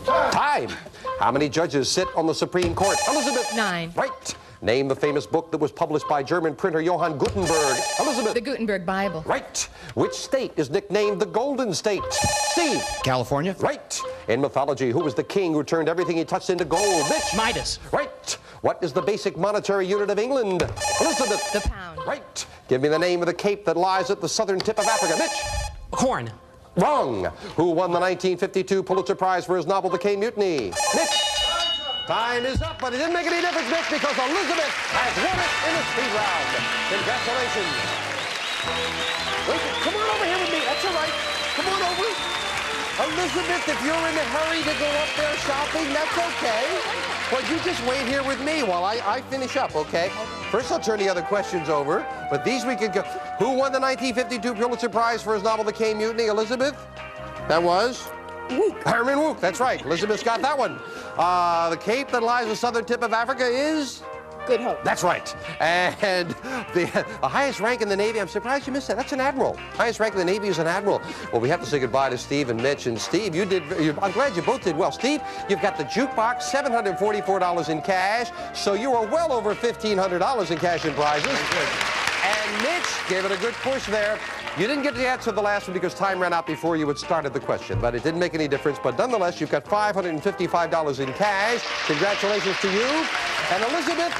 Time. How many judges sit on the Supreme Court? Elizabeth. 9. Right. Name the famous book that was published by German printer Johann Gutenberg. Elizabeth. The Gutenberg Bible. Right. Which state is nicknamed the Golden State? Steve. California? Right. In mythology, who was the king who turned everything he touched into gold? Mitch. Midas. Right. What is the basic monetary unit of England? Elizabeth. The pound. Right. Give me the name of the cape that lies at the southern tip of Africa. Mitch. Horn. Wrong. Who won the 1952 Pulitzer Prize for his novel The Caine Mutiny? Mitch. Time is up, but it didn't make any difference, Mitch, because Elizabeth has won it in the speed round. Congratulations. Wait, come on over here with me. That's all right. Come on over. Elizabeth, if you're in a hurry to go up there shopping, that's okay. Well, you just wait here with me while I finish up, okay? First, I'll turn the other questions over, but these we could go. Who won the 1952 Pulitzer Prize for his novel The Caine Mutiny? Elizabeth? That was? Wook. Herman Wouk, that's right. Elizabeth's got that one. The cape that lies the southern tip of Africa is? Good Hope. That's right. And the highest rank in the Navy, I'm surprised you missed that. That's an admiral. Highest rank in the Navy is an admiral. Well, we have to say goodbye to Steve and Mitch. And Steve, I'm glad you both did well. Steve, you've got the jukebox, $744 in cash. So you are well over $1,500 in cash and prizes. And Mitch gave it a good push there. You didn't get to answer the last one because time ran out before you had started the question, but it didn't make any difference. But nonetheless, you've got $555 in cash. Congratulations to you. And Elizabeth,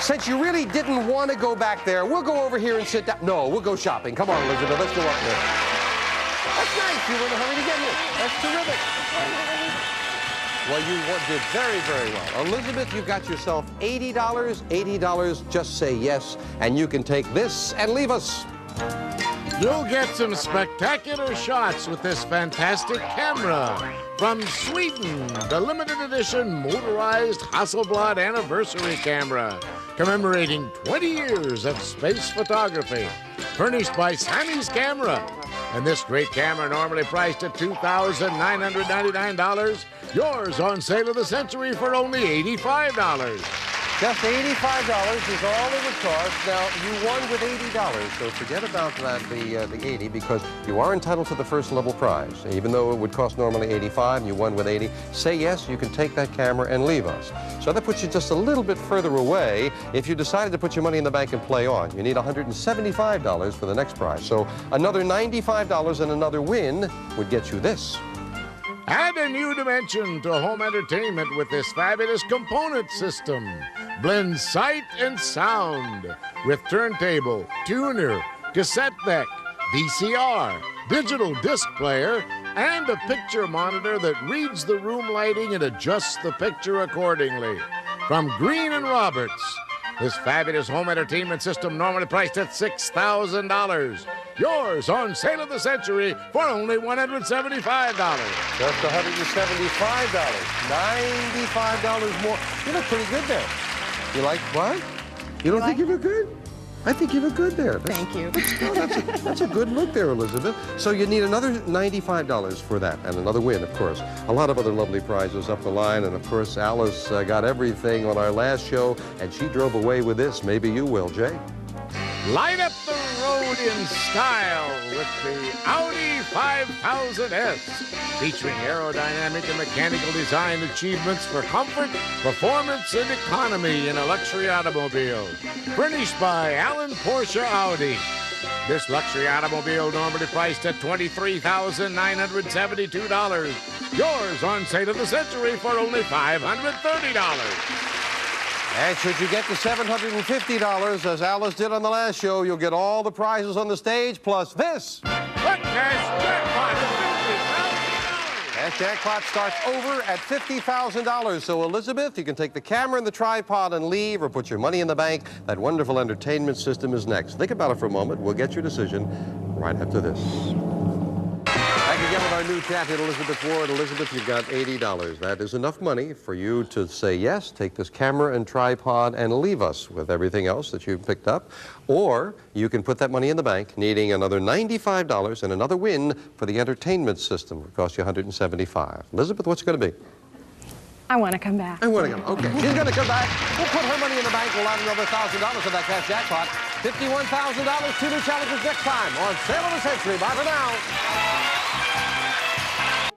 since you really didn't want to go back there, we'll go over here and sit down. No, we'll go shopping. Come on, Elizabeth, let's go up there. That's nice. You were in a hurry to get here. That's terrific. Well, you did very, very well. Elizabeth, you got yourself $80. $80, just say yes, and you can take this and leave us. You'll get some spectacular shots with this fantastic camera. From Sweden, the limited edition motorized Hasselblad anniversary camera, commemorating 20 years of space photography, furnished by Sammy's Camera. And this great camera, normally priced at $2,999, yours on sale of the century for only $85. Just $85 is all it would cost. Now, you won with $80, so forget about that, the 80, because you are entitled to the first level prize. Even though it would cost normally $85, you won with 80. Say yes, you can take that camera and leave us. So that puts you just a little bit further away if you decided to put your money in the bank and play on. You need $175 for the next prize. So another $95 and another win would get you this. Add a new dimension to home entertainment with this fabulous component system. Blends sight and sound with turntable, tuner, cassette deck, VCR, digital disc player, and a picture monitor that reads the room lighting and adjusts the picture accordingly. From Green & Roberts, this fabulous home entertainment system normally priced at $6,000. Yours on sale of the century for only $175. Just $175. $95 more. You look pretty good there. You like what? You don't think you look good? I think you look good there. Thank you. That's a good look there, Elizabeth. So you need another $95 for that, and another win, of course. A lot of other lovely prizes up the line, and of course, Alice got everything on our last show, and she drove away with this. Maybe you will, Jay. Light up the road in style with the Audi 5000S, featuring aerodynamic and mechanical design achievements for comfort, performance, and economy in a luxury automobile. Furnished by Alan Porsche Audi. This luxury automobile normally priced at $23,972. Yours on sale of the century for only $530. And should you get the $750, as Alice did on the last show, you'll get all the prizes on the stage, plus this. The cash jackpot of $50,000. Cash jackpot starts over at $50,000. So, Elizabeth, you can take the camera and the tripod and leave, or put your money in the bank. That wonderful entertainment system is next. Think about it for a moment. We'll get your decision right after this. Back again with our new champion, Elizabeth Ward. Elizabeth, you've got $80. That is enough money for you to say yes, take this camera and tripod, and leave us with everything else that you've picked up. Or you can put that money in the bank, needing another $95 and another win for the entertainment system. It will cost you $175. Elizabeth, what's it going to be? I want to come back. I want to come. Okay, she's going to come back. We'll put her money in the bank. We'll add another $1,000 to that cash jackpot. $51,000. 2 new challenges next time on Sale of the Century. Bye for now.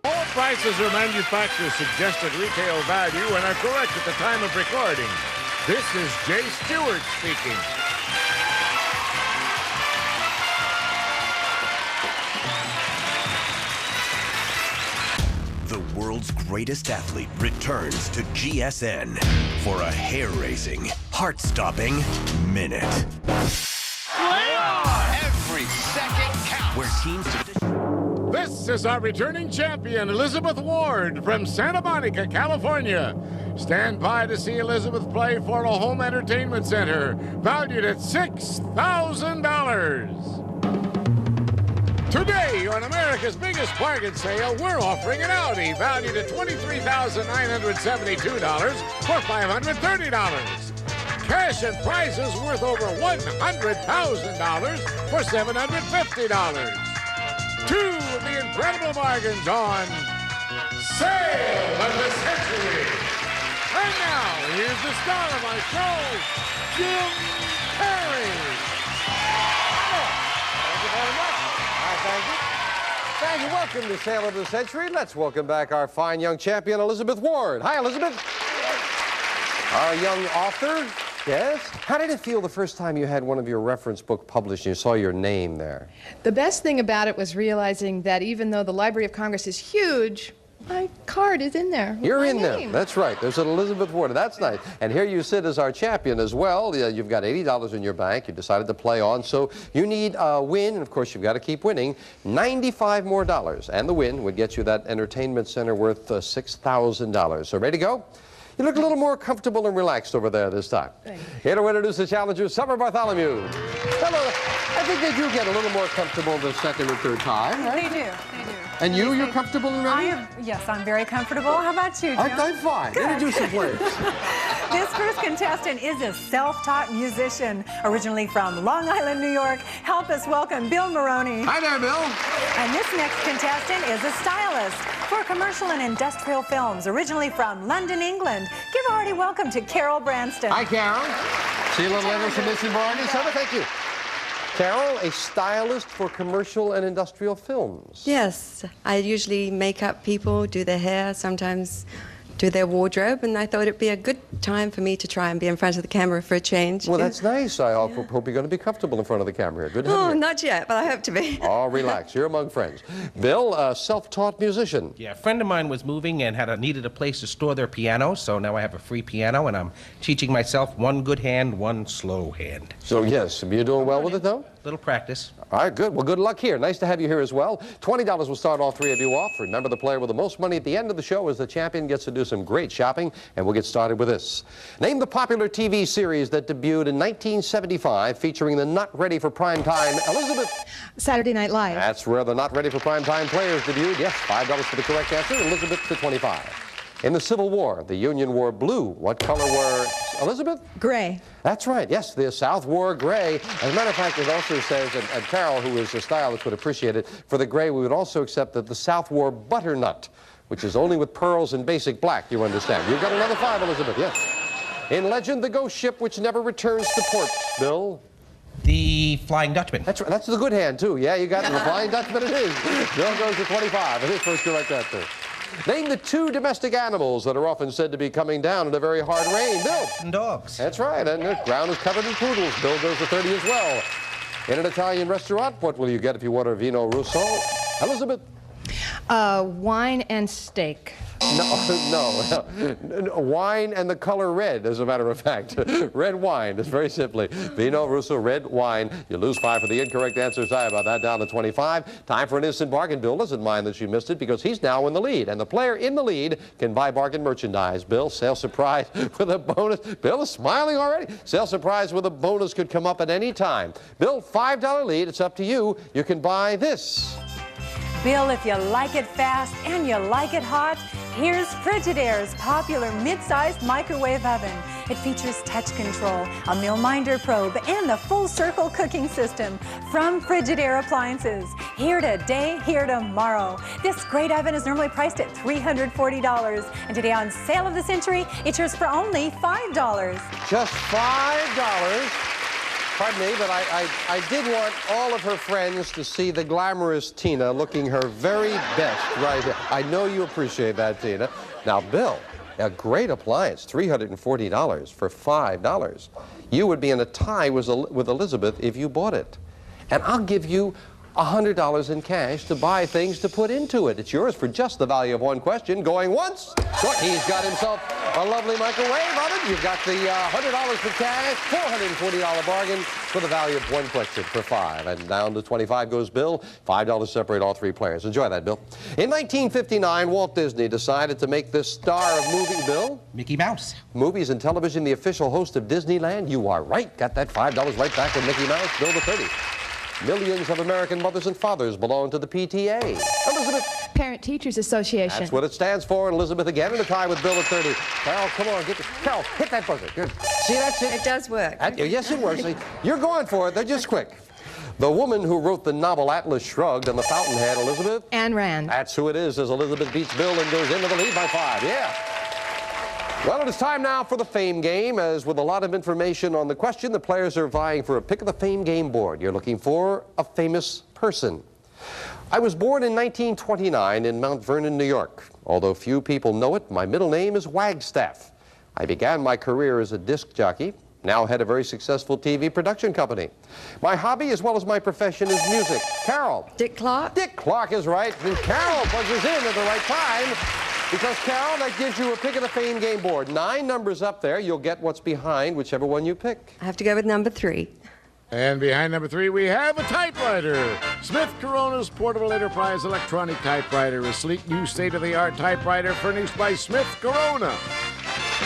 All prices are manufacturer's suggested retail value and are correct at the time of recording. This is Jay Stewart speaking. The world's greatest athlete returns to GSN for a hair-raising, heart-stopping minute. Every second counts. Where teams... This is our returning champion, Elizabeth Ward from Santa Monica, California. Stand by to see Elizabeth play for a home entertainment center valued at $6,000. Today, on America's biggest bargain sale, we're offering an Audi valued at $23,972 for $530. Cash and prizes worth over $100,000 for $750. 2 of the incredible bargains on Sale of the Century. And now, here's the star of our show, Jim Perry. Thank you very much. Thank you. Thank you. Welcome to Sale of the Century. Let's welcome back our fine young champion, Elizabeth Ward. Hi, Elizabeth. Our young author. Yes? How did it feel the first time you had one of your reference book published and you saw your name there? The best thing about it was realizing that even though the Library of Congress is huge, my card is in there. You're in there. That's right. There's an Elizabeth Ward. That's nice. And here you sit as our champion as well. You've got $80 in your bank. You decided to play on. So you need a win. And, of course, you've got to keep winning. $95 more. And the win would get you that entertainment center worth $6,000. So ready to go? You look a little more comfortable and relaxed over there this time. Here to introduce the challengers, Summer Bartholomew. Hello. I think they do get a little more comfortable the second or third time, right? They do. And you're comfortable and ready? Yes, I'm very comfortable. How about you, Jim? I'm fine. Introduce the players. This first contestant is a self-taught musician, originally from Long Island, New York. Help us welcome Bill Maroney. Hi there, Bill. And this next contestant is a stylist for commercial and industrial films, originally from London, England. Give a hearty welcome to Carol Branston. Hi, Carol. See a little later from Missy Barney. Summer, thank you. Carol, a stylist for commercial and industrial films. Yes, I usually make up people, do their hair, sometimes do their wardrobe, and I thought it'd be a good time for me to try and be in front of the camera for a change. Well, that's nice. I hope you're going to be comfortable in front of the camera here. Good to have you here. Not yet, but I hope to be. Oh, relax. You're among friends. Bill, a self-taught musician. Yeah, a friend of mine was moving and needed a place to store their piano, so now I have a free piano, and I'm teaching myself one good hand, one slow hand. So, yes, you're doing well with it, though? Little practice. All right, good. Well, good luck here. Nice to have you here as well. $20 will start all three of you off. Remember, the player with the most money at the end of the show is the champion, gets to do some great shopping, and we'll get started with this. Name the popular TV series that debuted in 1975 featuring the not ready for prime time Elizabeth. Saturday Night Live. That's where the not ready for prime time players debuted. Yes, $5 for the correct answer. Elizabeth to 25. In the Civil War, the Union wore blue. What color were Elizabeth? Gray. That's right. Yes, the South wore gray. As a matter of fact, it also says, and Carol, who is a stylist, would appreciate it, for the gray, we would also accept that the South wore butternut, which is only with pearls and basic black, you understand. You've got another 5, Elizabeth, yes. In Legend, the ghost ship which never returns to port, Bill? The Flying Dutchman. That's right. That's the good hand, too. Yeah, you got it. The Flying Dutchman it is. Bill goes to 25. It is first correct answer. Name the 2 domestic animals that are often said to be coming down in a very hard rain. Bill? And dogs. That's right, and the ground is covered in poodles. Bill goes to 30 as well. In an Italian restaurant, what will you get if you order vino rosso? Elizabeth? Wine and steak. No. Wine and the color red, as a matter of fact. Red wine, is very simply. Vino Russo, red wine. You lose 5 for the incorrect answer. Sorry about that, down to 25. Time for an instant bargain. Bill doesn't mind that you missed it because he's now in the lead. And the player in the lead can buy bargain merchandise. Bill, sale surprise with a bonus. Bill is smiling already. Sale surprise with a bonus could come up at any time. Bill, $5 lead. It's up to you. You can buy this. Bill, if you like it fast and you like it hot, here's Frigidaire's popular mid-sized microwave oven. It features touch control, a meal minder probe, and the full circle cooking system from Frigidaire Appliances. Here today, here tomorrow. This great oven is normally priced at $340, and today on Sale of the Century, it's yours for only $5. Just $5. Pardon me, but I did want all of her friends to see the glamorous Tina looking her very best right here. I know you appreciate that, Tina. Now, Bill, a great appliance, $340 for $5. You would be in a tie with Elizabeth if you bought it. And I'll give you $100 in cash to buy things to put into it. It's yours for just the value of one question. Going once. He's got himself a lovely microwave oven. You've got the $100 for cash, $440 bargain for the value of one question for 5. And down to 25 goes Bill. $5 separate all 3 players. Enjoy that, Bill. In 1959, Walt Disney decided to make this star of movie, Bill? Mickey Mouse. Movies and television, the official host of Disneyland. You are right. Got that $5 right back with Mickey Mouse. Bill to 30. Millions of American mothers and fathers belong to the PTA. Elizabeth? Parent Teachers Association. That's what it stands for. And Elizabeth again in a tie with Bill at 30. Carol, come on, Carol, hit that buzzer. Good. See, that's it. It does work. Yes, it works. You're going for it. They're just quick. The woman who wrote the novel Atlas Shrugged and the Fountainhead, Elizabeth? Ayn Rand. That's who it is, as Elizabeth beats Bill and goes into the lead by 5. Yeah. Well, it is time now for the Fame Game. As with a lot of information on the question, the players are vying for a pick of the Fame Game board. You're looking for a famous person. I was born in 1929 in Mount Vernon, New York. Although few people know it, my middle name is Wagstaff. I began my career as a disc jockey, now head a very successful TV production company. My hobby as well as my profession is music. Carol. Dick Clark. Dick Clark is right. And Carol buzzes in at the right time. Because, Carol, that gives you a pick of the Fame Game board. 9 numbers up there. You'll get what's behind whichever one you pick. I have to go with number 3. And behind number 3, we have a typewriter. Smith Corona's portable enterprise electronic typewriter, a sleek new state-of-the-art typewriter furnished by Smith Corona.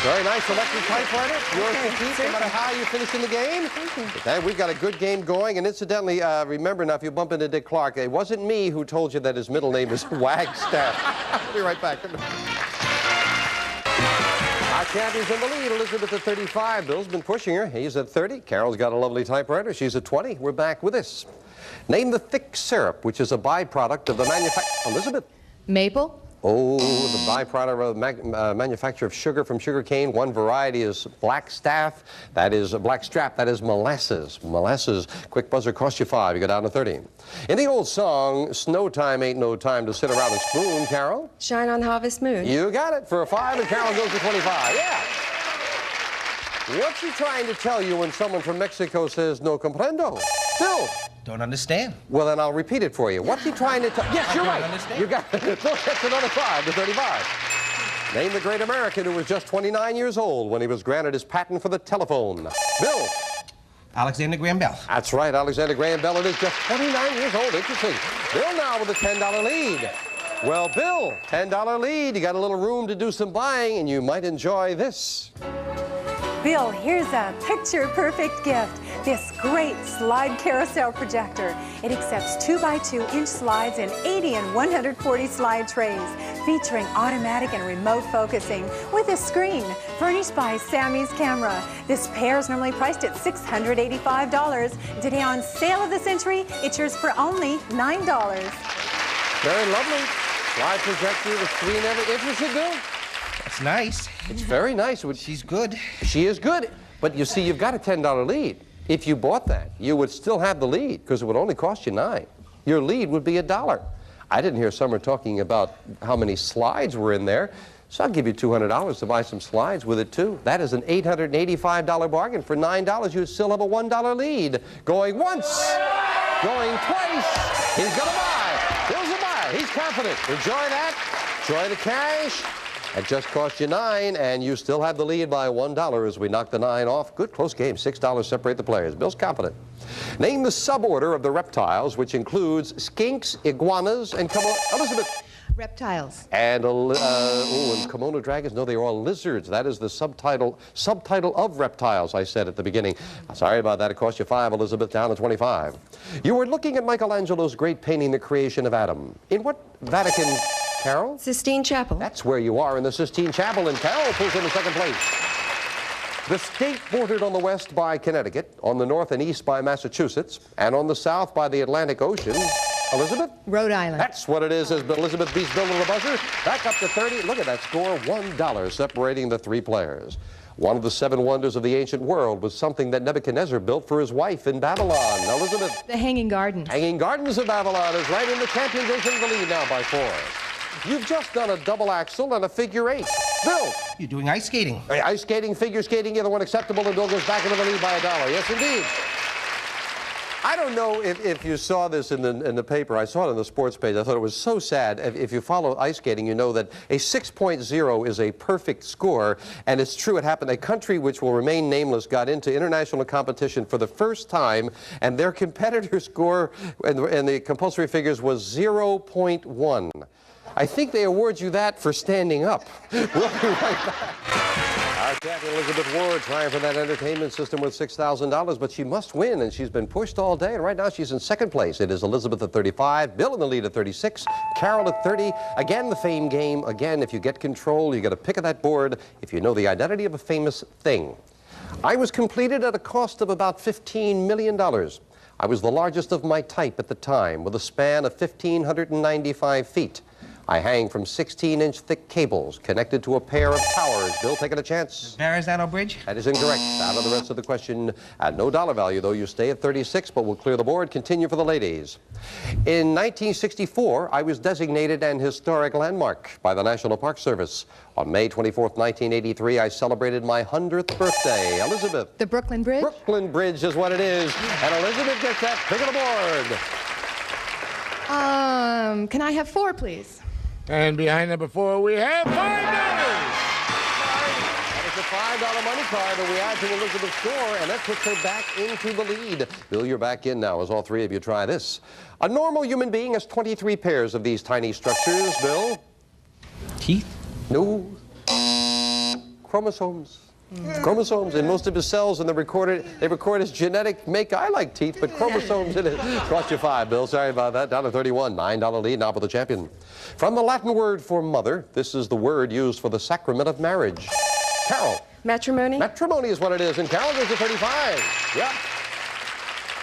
Very nice electric typewriter. Yours to keep no matter how you finish in the game. Thank you. And we've got a good game going. And incidentally, remember now, if you bump into Dick Clark, it wasn't me who told you that his middle name is Wagstaff. I'll be right back. Our champion's in the lead, Elizabeth at 35. Bill's been pushing her. He's at 30. Carol's got a lovely typewriter. She's at 20. We're back with this. Name the thick syrup, which is a byproduct of the manufacture. Elizabeth? Maple. Oh, the byproduct of manufacture of sugar from sugar cane. One variety is blackstaff. That is blackstrap. That is molasses. Molasses. Quick buzzer costs you 5. You go down to 30. In the old song, "Snow Time Ain't No Time to Sit Around and Spoon," Carol? Shine on Harvest Moon. You got it for a 5, and Carol goes to 25. Yeah. What's he trying to tell you when someone from Mexico says "no comprendo"? Bill. Don't understand. Well, then I'll repeat it for you. What's he trying to tell? Yes, you're right. Understand. You got it. Bill gets another 5 to 35. Name the great American who was just 29 years old when he was granted his patent for the telephone. Bill. Alexander Graham Bell. That's right, Alexander Graham Bell. It is just 29 years old. Interesting. Bill now with a $10 lead. Well, Bill, $10 lead. You got a little room to do some buying, and you might enjoy this. Bill, here's a picture-perfect gift. This great slide carousel projector. It accepts 2x2-inch slides in 80 and 140 slide trays, featuring automatic and remote focusing with a screen furnished by Sammy's Camera. This pair is normally priced at $685. Today on Sale of the Century, it's yours for only $9. Very lovely. Slide projector with screen everything. Interesting, Bill? That's nice. It's very nice. She's good. She is good. But you see, you've got a $10 lead. If you bought that, you would still have the lead because it would only cost you $9. Your lead would be $1. I didn't hear Summer talking about how many slides were in there, so I'll give you $200 to buy some slides with it too. That is an $885 bargain. For $9, you still have a $1 lead. Going once, going twice. He's gonna buy. Bill's a buyer. He's confident. Enjoy that. Enjoy the cash. It just cost you $9, and you still have the lead by $1 as we knock the 9 off. Good close game. $6 separate the players. Bill's confident. Name the suborder of the reptiles, which includes skinks, iguanas, and Elizabeth. Reptiles. And and kimono dragons. No, they are all lizards. That is the subtitle of reptiles. I said at the beginning. Sorry about that. It cost you $5. Elizabeth down to 25. You were looking at Michelangelo's great painting, The Creation of Adam. In what Vatican? Carol? Sistine Chapel. That's where you are, in the Sistine Chapel, and Carol pulls in the second place. The state bordered on the west by Connecticut, on the north and east by Massachusetts, and on the south by the Atlantic Ocean. Elizabeth? Rhode Island. That's what it is, as Elizabeth beats Bill to the buzzer. Back up to 30. Look at that score, $1 separating the three players. One of the 7 wonders of the ancient world was something that Nebuchadnezzar built for his wife in Babylon. Elizabeth? The Hanging Gardens. Hanging Gardens of Babylon is right in the champion goes into the lead now by 4. You've just done a double axel and a figure 8. Bill? You're doing ice skating. Ice skating, figure skating, either one acceptable, and Bill goes back into the lead by $1. Yes, indeed. I don't know if you saw this in the paper. I saw it on the sports page. I thought it was so sad. If you follow ice skating, you know that a 6.0 is a perfect score. And it's true, it happened. A country which will remain nameless got into international competition for the first time, and their competitor score and the compulsory figures was 0.1. I think they award you that for standing up. We'll be right back. Our champion Elizabeth Ward trying for that entertainment system with $6,000, but she must win, and she's been pushed all day, and right now she's in second place. It is Elizabeth at 35, Bill in the lead at 36, Carol at 30. Again, the fame game. Again, if you get control, you get a pick of that board if you know the identity of a famous thing. I was completed at a cost of about $15 million. I was the largest of my type at the time, with a span of 1,595 feet. I hang from 16-inch thick cables connected to a pair of towers. Bill, taking a chance? Verrazano Bridge? That is incorrect. Out of the rest of the question, at no dollar value, though. You stay at 36, but we'll clear the board. Continue for the ladies. In 1964, I was designated an historic landmark by the National Park Service. On May 24th, 1983, I celebrated my 100th birthday. Elizabeth? The Brooklyn Bridge? Brooklyn Bridge is what it is. And Elizabeth gets that pick of the board. Can I have 4, please? And behind number 4, we have $5. That is a $5 money card that we add to Elizabeth's score, and that puts her back into the lead. Bill, you're back in now as all 3 of you try this. A normal human being has 23 pairs of these tiny structures. Bill? Teeth? No. Chromosomes. Chromosomes in most of his cells, and they record his genetic make. I like teeth, but chromosomes in it. Cost you 5, Bill. Sorry about that. Down to 31. $9 lead now for the champion. From the Latin word for mother, this is the word used for the sacrament of marriage. Carol. Matrimony? Matrimony is what it is, and Carol goes to 35. Yep.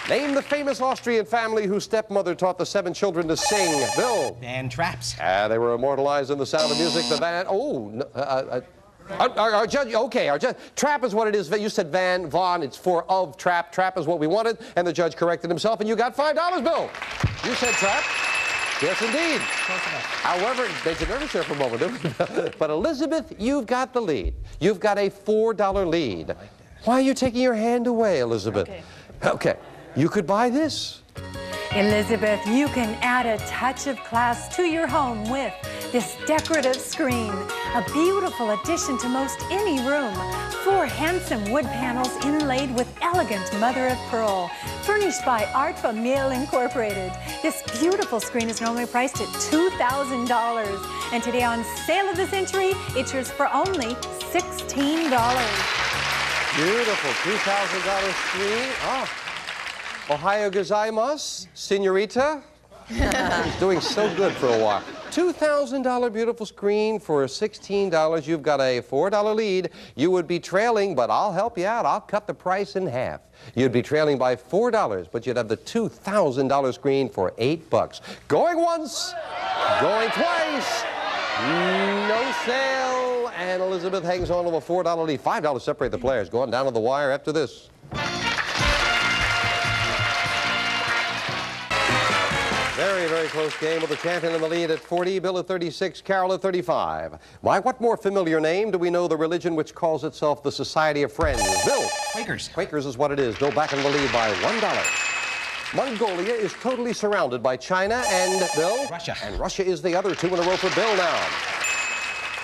Name the famous Austrian family whose stepmother taught the 7 children to sing. Bill. Van Trapps. They were immortalized in The Sound of Music. The Van. Our judge, okay, our judge, trap is what it is. You said Von, it's for of trap. Trap is what we wanted, and the judge corrected himself, and you got $5, Bill. You said trap. Yes, indeed. However, it makes it nervous there for a moment, doesn't it? But Elizabeth, you've got the lead. You've got a $4 lead. Why are you taking your hand away, Elizabeth? Okay. You could buy this. Elizabeth, you can add a touch of class to your home with This decorative screen, a beautiful addition to most any room. 4 handsome wood panels inlaid with elegant mother of pearl, furnished by Art Famille Incorporated. This beautiful screen is normally priced at $2,000, and today on Sale of the Century, it's yours for only $16. Beautiful $2,000 screen. Ah, Ohio gozaimasu, senorita. He's doing so good for a walk. $2,000 beautiful screen for $16. You've got a $4 lead. You would be trailing, but I'll help you out. I'll cut the price in half. You'd be trailing by $4, but you'd have the $2,000 screen for $8. Going once, going twice. No sale. And Elizabeth hangs on to a $4 lead. $5 separate the players. Going down to the wire after this. Very, very close game with the champion in the lead at 40, Bill at 36, Carol at 35. By what more familiar name do we know the religion which calls itself the Society of Friends? Bill? Quakers. Quakers is what it is. Bill back in the lead by $1. Mongolia is totally surrounded by China and, Bill? Russia. And Russia is the other. 2 in a row for Bill now.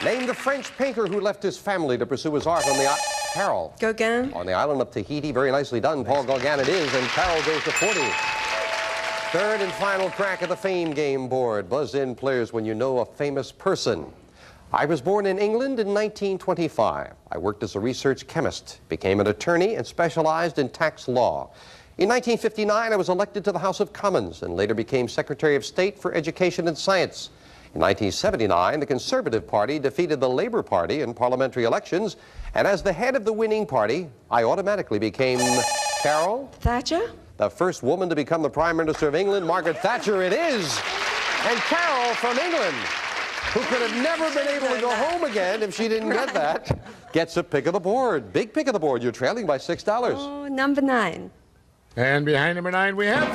Name the French painter who left his family to pursue his art on the Carol. Gauguin. On the island of Tahiti. Very nicely done. Paul Gauguin it is, and Carol goes to 40. Third and final crack of the fame game board. Buzz in, players, when you know a famous person. I was born in England in 1925. I worked as a research chemist, became an attorney, and specialized in tax law. In 1959, I was elected to the House of Commons and later became Secretary of State for Education and Science. In 1979, the Conservative Party defeated the Labour Party in parliamentary elections, and as the head of the winning party, I automatically became Carol Thatcher. The first woman to become the Prime Minister of England, Margaret Thatcher it is. And Carol from England, who could have never been able to go home again if she didn't get that, gets a pick of the board. Big pick of the board. You're trailing by $6. Oh, number 9. And behind number 9, we have $50.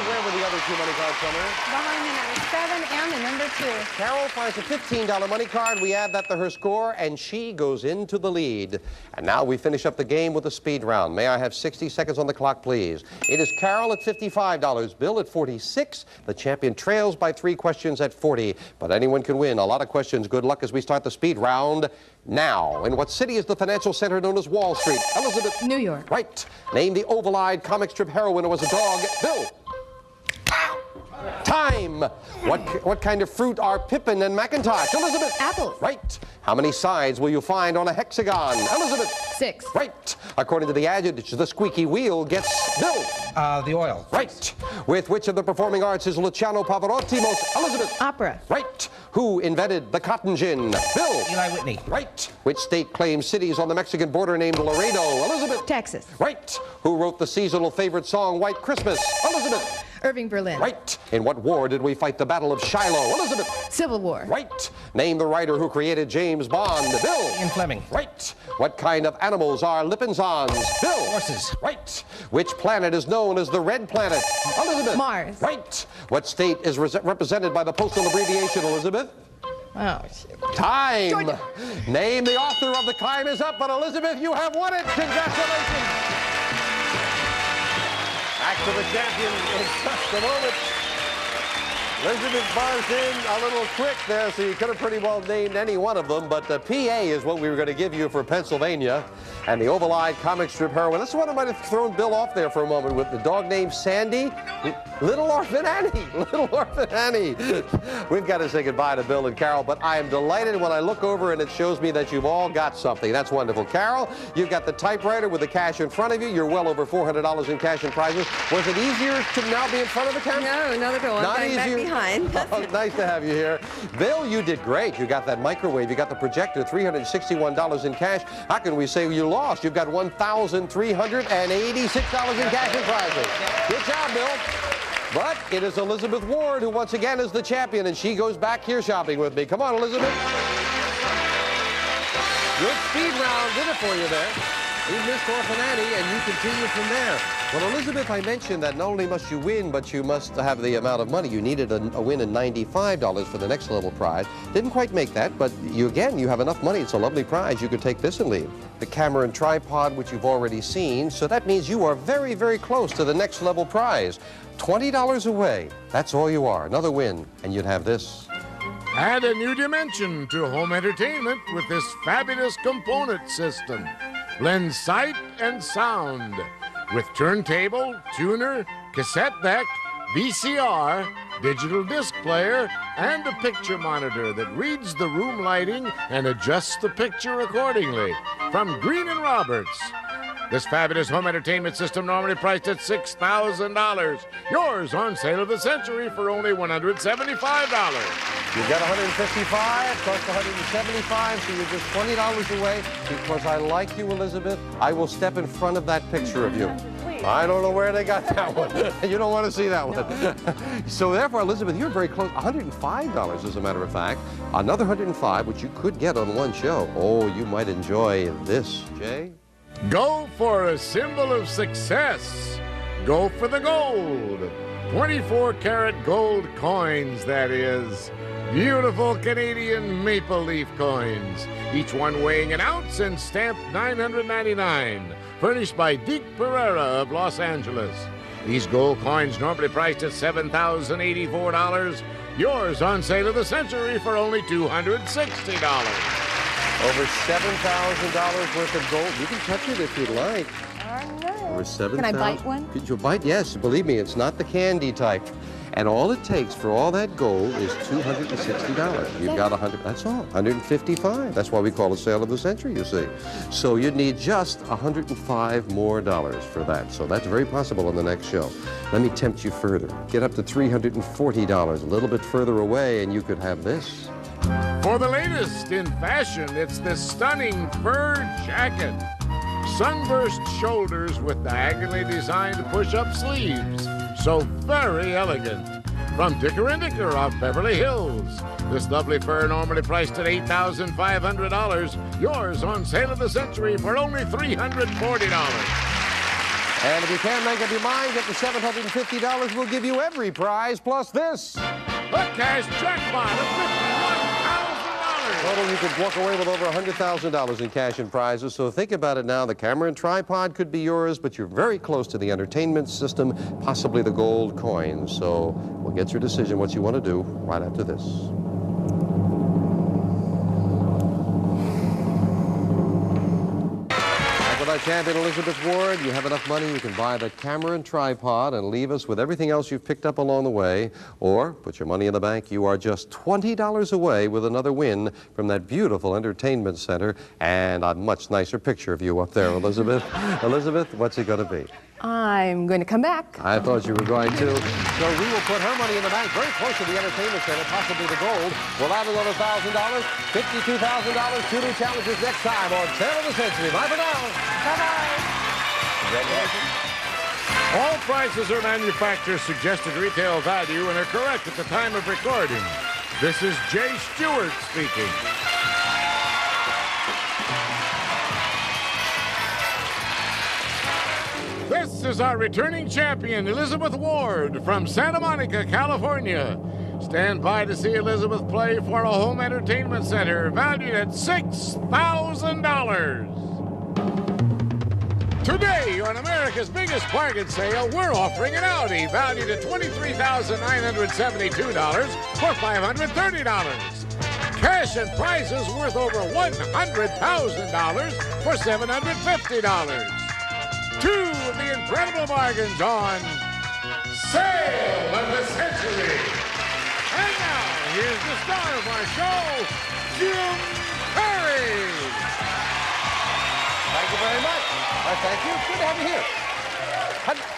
Where were the other 2 money cards somewhere? Behind the number 7 and the number 2. Carol finds a $15 money card. We add that to her score, and she goes into the lead. And now we finish up the game with a speed round. May I have 60 seconds on the clock, please? It is Carol at $55, Bill at $46. The champion trails by 3 questions at $40. But anyone can win. A lot of questions. Good luck as we start the speed round now. In what city is the financial center known as Wall Street? Elizabeth? New York. Right. Name the oval-eyed comic strip heroine who was a dog. Bill? Time. What kind of fruit are Pippin and Macintosh? Elizabeth? Apple. Right. How many sides will you find on a hexagon? Elizabeth? 6. Right. According to the adage, the squeaky wheel gets Bill. The oil. Right. With which of the performing arts is Luciano Pavarotti most? Elizabeth? Opera. Right. Who invented the cotton gin? Bill. Eli Whitney. Right. Which state claims cities on the Mexican border named Laredo? Elizabeth? Texas. Right. Who wrote the seasonal favorite song White Christmas? Elizabeth? Irving Berlin. Right. In what war did we fight the Battle of Shiloh? Elizabeth? Civil War. Right. Name the writer who created James Bond. Bill. Ian Fleming. Right. What kind of animals are lipizzans? Bill. Horses. Right. Which planet is known as the red planet? Elizabeth. Mars. Right. What state is represented by the postal abbreviation, Elizabeth? Oh, shit. Time. Georgia. Name the author of The Time Is Up, but Elizabeth, you have won it. Congratulations. Back to the champion in just a moment. Elizabeth buzzed in a little quick there, so you could have pretty well named any one of them, but the PA is what we were going to give you for Pennsylvania. And the oval-eyed comic strip heroine. That's what I might have thrown Bill off there for a moment with the dog named Sandy. Little Orphan Annie. Little Orphan Annie. We've got to say goodbye to Bill and Carol, but I am delighted when I look over and it shows me that you've all got something. That's wonderful. Carol, you've got the typewriter with the cash in front of you. You're well over $400 in cash and prizes. Was it easier to now be in front of the camera? No, not at all. Not I'm going easier. back behind. Oh, nice to have you here. Bill, you did great. You got that microwave. You got the projector, $361 in cash. How can we say you lost? You've got $1,386 in cash and prizes. Good job, Bill. But it is Elizabeth Ward who once again is the champion, and she goes back here shopping with me. Come on, Elizabeth. Good speed round did it for you there. You missed Orphan Annie, and you continue from there. Well, Elizabeth, I mentioned that not only must you win, but you must have the amount of money. You needed a win of $95 for the next level prize. Didn't quite make that, but you have enough money. It's a lovely prize. You could take this and leave. The camera and tripod, which you've already seen, so that means you are very, very close to the next level prize. $20 away. That's all you are. Another win, and you'd have this. Add a new dimension to home entertainment with this fabulous component system. Blends sight and sound with turntable, tuner, cassette deck, VCR, digital disc player, and a picture monitor that reads the room lighting and adjusts the picture accordingly. From Green & Roberts. This fabulous home entertainment system normally priced at $6,000. Yours on sale of the century for only $175. You've got $155 plus $175, so you're just $20 away. Because I like you, Elizabeth, I will step in front of that picture of you. I don't know where they got that one. You don't want to see that one. So therefore, Elizabeth, you're very close. $105, as a matter of fact. Another $105, which you could get on one show. Oh, you might enjoy this, Jay. Go for a symbol of success. Go for the gold. 24-karat gold coins, that is. Beautiful Canadian maple leaf coins. Each one weighing an ounce and stamped $999. Furnished by Deke Pereira of Los Angeles. These gold coins normally priced at $7,084. Yours on sale of the century for only $260. Over $7,000 worth of gold. You can touch it if you'd like. Over $7,000. Can I bite one? Could you bite? Yes, believe me, it's not the candy type. And all it takes for all that gold is $260. You've got 100. That's all. 155. That's why we call it sale of the century, you see. So you'd need just $105 more for that. So that's very possible on the next show. Let me tempt you further. Get up to $340, a little bit further away, and you could have this. For the latest in fashion, it's this stunning fur jacket. Sunburst shoulders with diagonally designed push-up sleeves. So very elegant. From Dicker & Dicker off Beverly Hills. This lovely fur normally priced at $8,500. Yours on sale of the century for only $340. And if you can't make up your mind, get the $750. We'll give you every prize plus this. A cash jackpot of $51,000. Total, you could walk away with over $100,000 in cash and prizes. So think about it now. The camera and tripod could be yours, but you're very close to the entertainment system, possibly the gold coins. So we'll get your decision what you want to do right after this. Our champion Elizabeth Ward, you have enough money, you can buy the camera and tripod and leave us with everything else you've picked up along the way, or put your money in the bank. You are just $20 away with another win from that beautiful entertainment center and a much nicer picture of you up there, Elizabeth. Elizabeth, what's it going to be? I'm going to come back. I thought you were going to. So we will put her money in the bank, very close to the entertainment center, possibly the gold. We'll add another $1,000, $52,000, 2 new challenges next time on Sale of the Century. Bye for now. Bye-bye. Congratulations. All prices are manufacturer's suggested retail value and are correct at the time of recording. This is Jay Stewart speaking. This is our returning champion, Elizabeth Ward, from Santa Monica, California. Stand by to see Elizabeth play for a home entertainment center valued at $6,000. Today, on America's biggest bargain sale, we're offering an Audi valued at $23,972 for $530. Cash and prizes worth over $100,000 for $750. 2 of the incredible bargains on Sale of the Century. And now, here's the star of our show, Jim Perry. Thank you very much. Thank you. Good to have you here.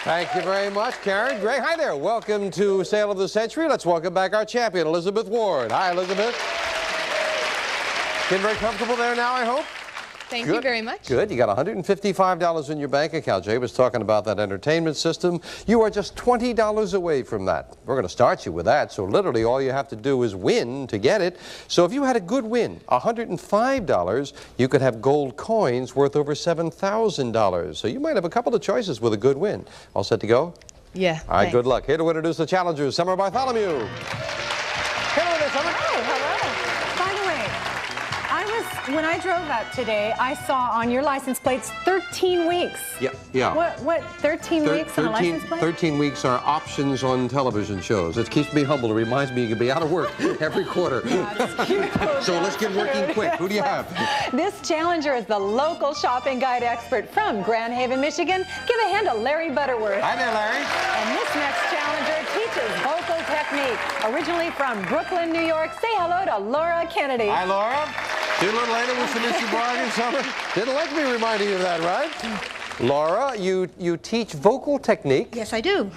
Thank you very much, Karen. Greg, hi there. Welcome to Sale of the Century. Let's welcome back our champion, Elizabeth Ward. Hi, Elizabeth. Getting very comfortable there now, I hope? Thank Good. you very much. Good. You got $155 in your bank account. Jay was talking about that entertainment system. You are just $20 away from that. We're going to start you with that. So literally all you have to do is win to get it. So if you had a good win, $105, you could have gold coins worth over $7,000. So you might have a couple of choices with a good win. All set to go? Yeah. All right, thanks. good luck. Here to introduce the challengers, Summer Bartholomew. Hello there, Summer. Oh, hello. By the way, when I drove up today, I saw on your license plates 13 weeks. Yeah. What 13 weeks on a license plate? 13 weeks are options on television shows. It keeps me humble. It reminds me you can be out of work every quarter. So let's get working quick. Who do you have? This challenger is the local shopping guide expert from Grand Haven, Michigan. Give a hand to Larry Butterworth. Hi there, Larry. And this next challenger teaches vocal technique. Originally from Brooklyn, New York, say hello to Laura Kennedy. Hi, Laura. See you a little later with some instant bargain, Summer. Didn't like me reminding you of that, right? Laura, you teach vocal technique. Yes, I do.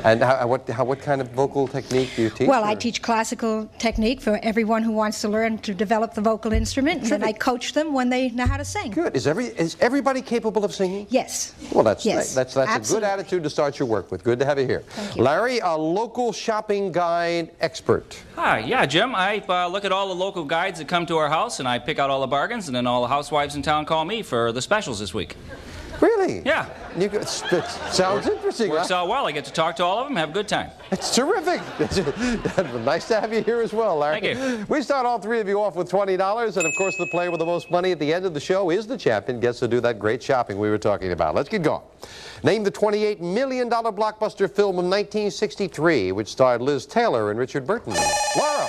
And what kind of vocal technique do you teach? Well, I teach classical technique for everyone who wants to learn to develop the vocal instrument, and then I coach them when they know how to sing. Good. Is everybody capable of singing? Yes. Well, that's Yes, a good absolutely. attitude to start your work with. Good to have you here. Thank you. Larry, a local shopping guide expert. Hi, yeah, Jim. I look at all the local guides that come to our house, and I pick out all the bargains, and then all the housewives in town call me for the specials this week. Really? Yeah. Sounds interesting. Works out well. I get to talk to all of them, have a good time. It's terrific. Nice to have you here as well, Larry. Thank you. We start all three of you off with $20, and of course the player with the most money at the end of the show is the champion, gets to do that great shopping we were talking about. Let's get going. Name the $28 million blockbuster film of 1963, which starred Liz Taylor and Richard Burton. Laura.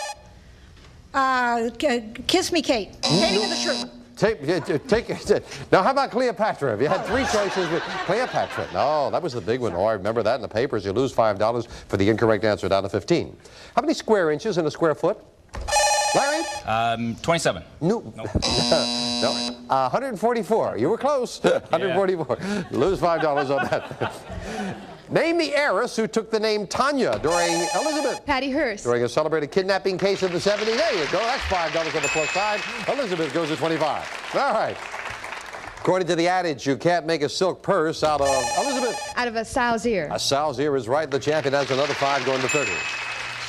Kiss Me, Kate. Katie and the Shrew. Now, how about Cleopatra? If you had three choices with Cleopatra. No, that was the big one. Oh, I remember that in the papers. You lose $5 for the incorrect answer, down to 15. How many square inches in a square foot? Larry? 27. No. No. 144. You were close. 144. You lose $5 on that. Name the heiress who took the name Tanya during Elizabeth. Patty Hearst. During a celebrated kidnapping case in the 70s. There you go. That's $5 on the plus side. Elizabeth goes to 25. All right. According to the adage, you can't make a silk purse out of Elizabeth. Out of a sow's ear. A sow's ear is right. The champion has another 5 going to 30.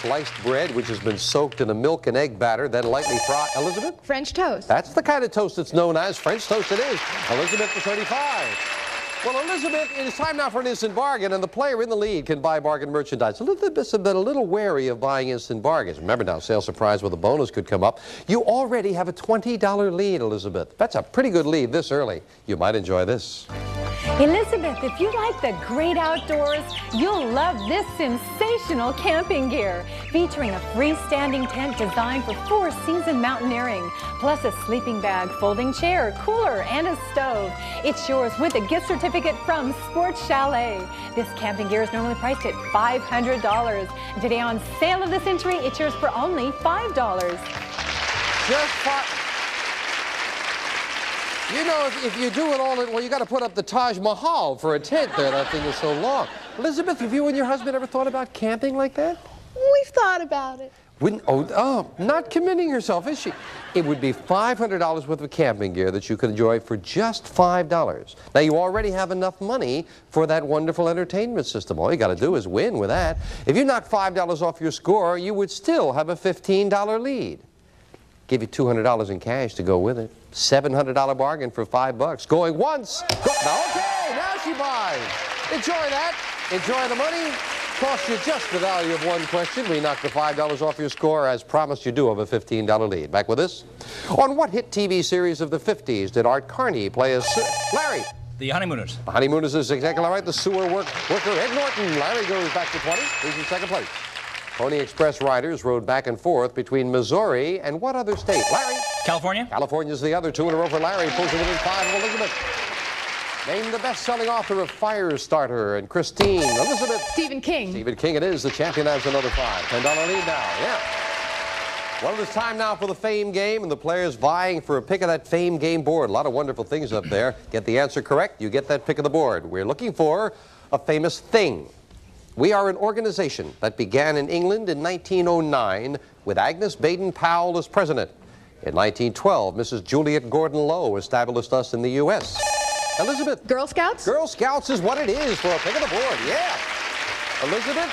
Sliced bread, which has been soaked in a milk and egg batter, then lightly fried. Elizabeth? French toast. That's the kind of toast that's known as French toast it is. Elizabeth to 35. Well, Elizabeth, it is time now for an instant bargain, and the player in the lead can buy bargain merchandise. Elizabeth's been a little wary of buying instant bargains. Remember now, sale surprise with a bonus could come up. You already have a $20 lead, Elizabeth. That's a pretty good lead this early. You might enjoy this. Elizabeth, if you like the great outdoors, you'll love this sensational camping gear. Featuring a freestanding tent designed for 4-season mountaineering, plus a sleeping bag, folding chair, cooler, and a stove. It's yours with a gift certificate from Sports Chalet. This camping gear is normally priced at $500. And today on Sale of the Century, it's yours for only $5. Just $5. You know, if you do it all, well, you got to put up the Taj Mahal for a tent there. That thing is so long. Elizabeth, have you and your husband ever thought about camping like that? We've thought about it. Not committing herself, is she? It would be $500 worth of camping gear that you could enjoy for just $5. Now, you already have enough money for that wonderful entertainment system. All you got to do is win with that. If you knock $5 off your score, you would still have a $15 lead. Give you $200 in cash to go with it. $700 bargain for $5. Going once. Okay, now she buys. Enjoy that. Enjoy the money. Cost you just the value of one question. We knocked the $5 off your score. As promised, you do have a $15 lead. Back with this. On what hit TV series of the 50s did Art Carney play as Larry? The Honeymooners. The Honeymooners is exactly right. The sewer worker Ed Norton. Larry goes back to 20. He's in second place. Pony Express riders rode back and forth between Missouri and what other state? Larry? California. California's the other. 2 in a row for Larry. Pulls it within 5 of Elizabeth. Name the best-selling author of Firestarter and Christine. Elizabeth. Stephen King. Stephen King it is. The champion has another 5. $10 lead now. Yeah. Well, it is time now for the Fame Game, and the players vying for a pick of that Fame Game board. A lot of wonderful things up there. Get the answer correct, you get that pick of the board. We're looking for a famous thing. We are an organization that began in England in 1909 with Agnes Baden Powell as president. In 1912, Mrs. Juliet Gordon Lowe established us in the U.S. Elizabeth. Girl Scouts? Girl Scouts is what it is for a pick of the board, yeah. Elizabeth,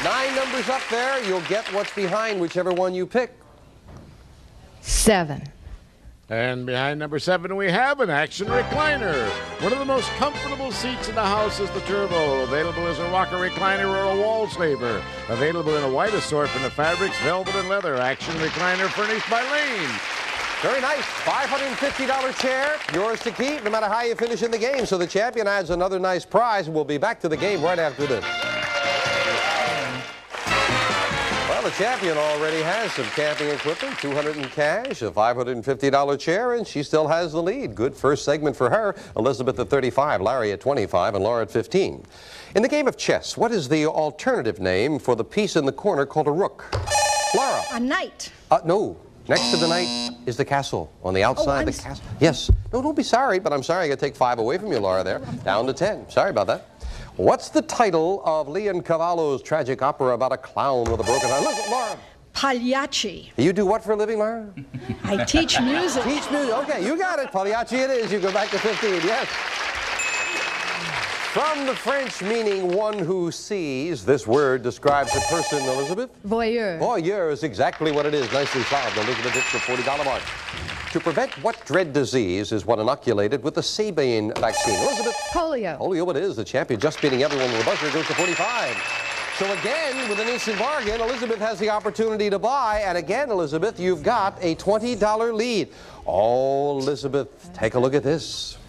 9 numbers up there. You'll get what's behind whichever one you pick. 7. And behind number 7, we have an action recliner. One of the most comfortable seats in the house is the Turbo. Available as a rocker recliner or a wall saver. Available in a wide assortment of fabrics, velvet, and leather. Action recliner furnished by Lane. Very nice. $550 chair, yours to keep, no matter how you finish in the game. So the champion adds another nice prize, and we'll be back to the game right after this. Well, the champion already has some camping equipment, $200 in cash, a $550 chair, and she still has the lead. Good first segment for her. Elizabeth at 35, Larry at 25, and Laura at 15. In the game of chess, what is the alternative name for the piece in the corner called a rook? Laura. A knight. No. Next to the knight is the castle. On the outside, the castle. Yes. No, don't be sorry, but I'm sorry I got to take 5 away from you, Laura, there. Down to 10. Sorry about that. What's the title of Leoncavallo's tragic opera about a clown with a broken eye? Listen, Laura. Pagliacci. You do what for a living, Laura? I teach music. Teach music. Okay, you got it. Pagliacci it is. You go back to 15. Yes. From the French meaning one who sees, this word describes a person, Elizabeth? Voyeur. Voyeur is exactly what it is. Nicely solved. Elizabeth hits the $40 mark. To prevent what dread disease is one inoculated with the Sabine vaccine? Elizabeth? Polio. Polio it is. The champion just beating everyone with the buzzer goes to 45. So again, with an instant bargain, Elizabeth has the opportunity to buy. And again, Elizabeth, you've got a $20 lead. Oh, Elizabeth, take a look at this.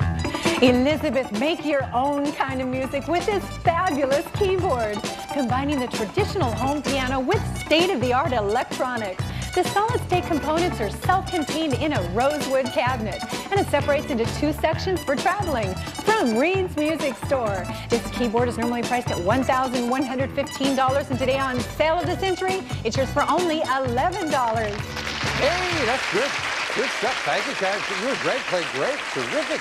Elizabeth, make your own kind of music with this fabulous keyboard, combining the traditional home piano with state-of-the-art electronics. The solid-state components are self-contained in a rosewood cabinet, and it separates into 2 sections for traveling. From Reed's Music Store, this keyboard is normally priced at $1,115, and today on Sale of the Century, it's yours for only $11. Hey, that's good. Good stuff. Thank you, guys. You were great. Played great. Terrific.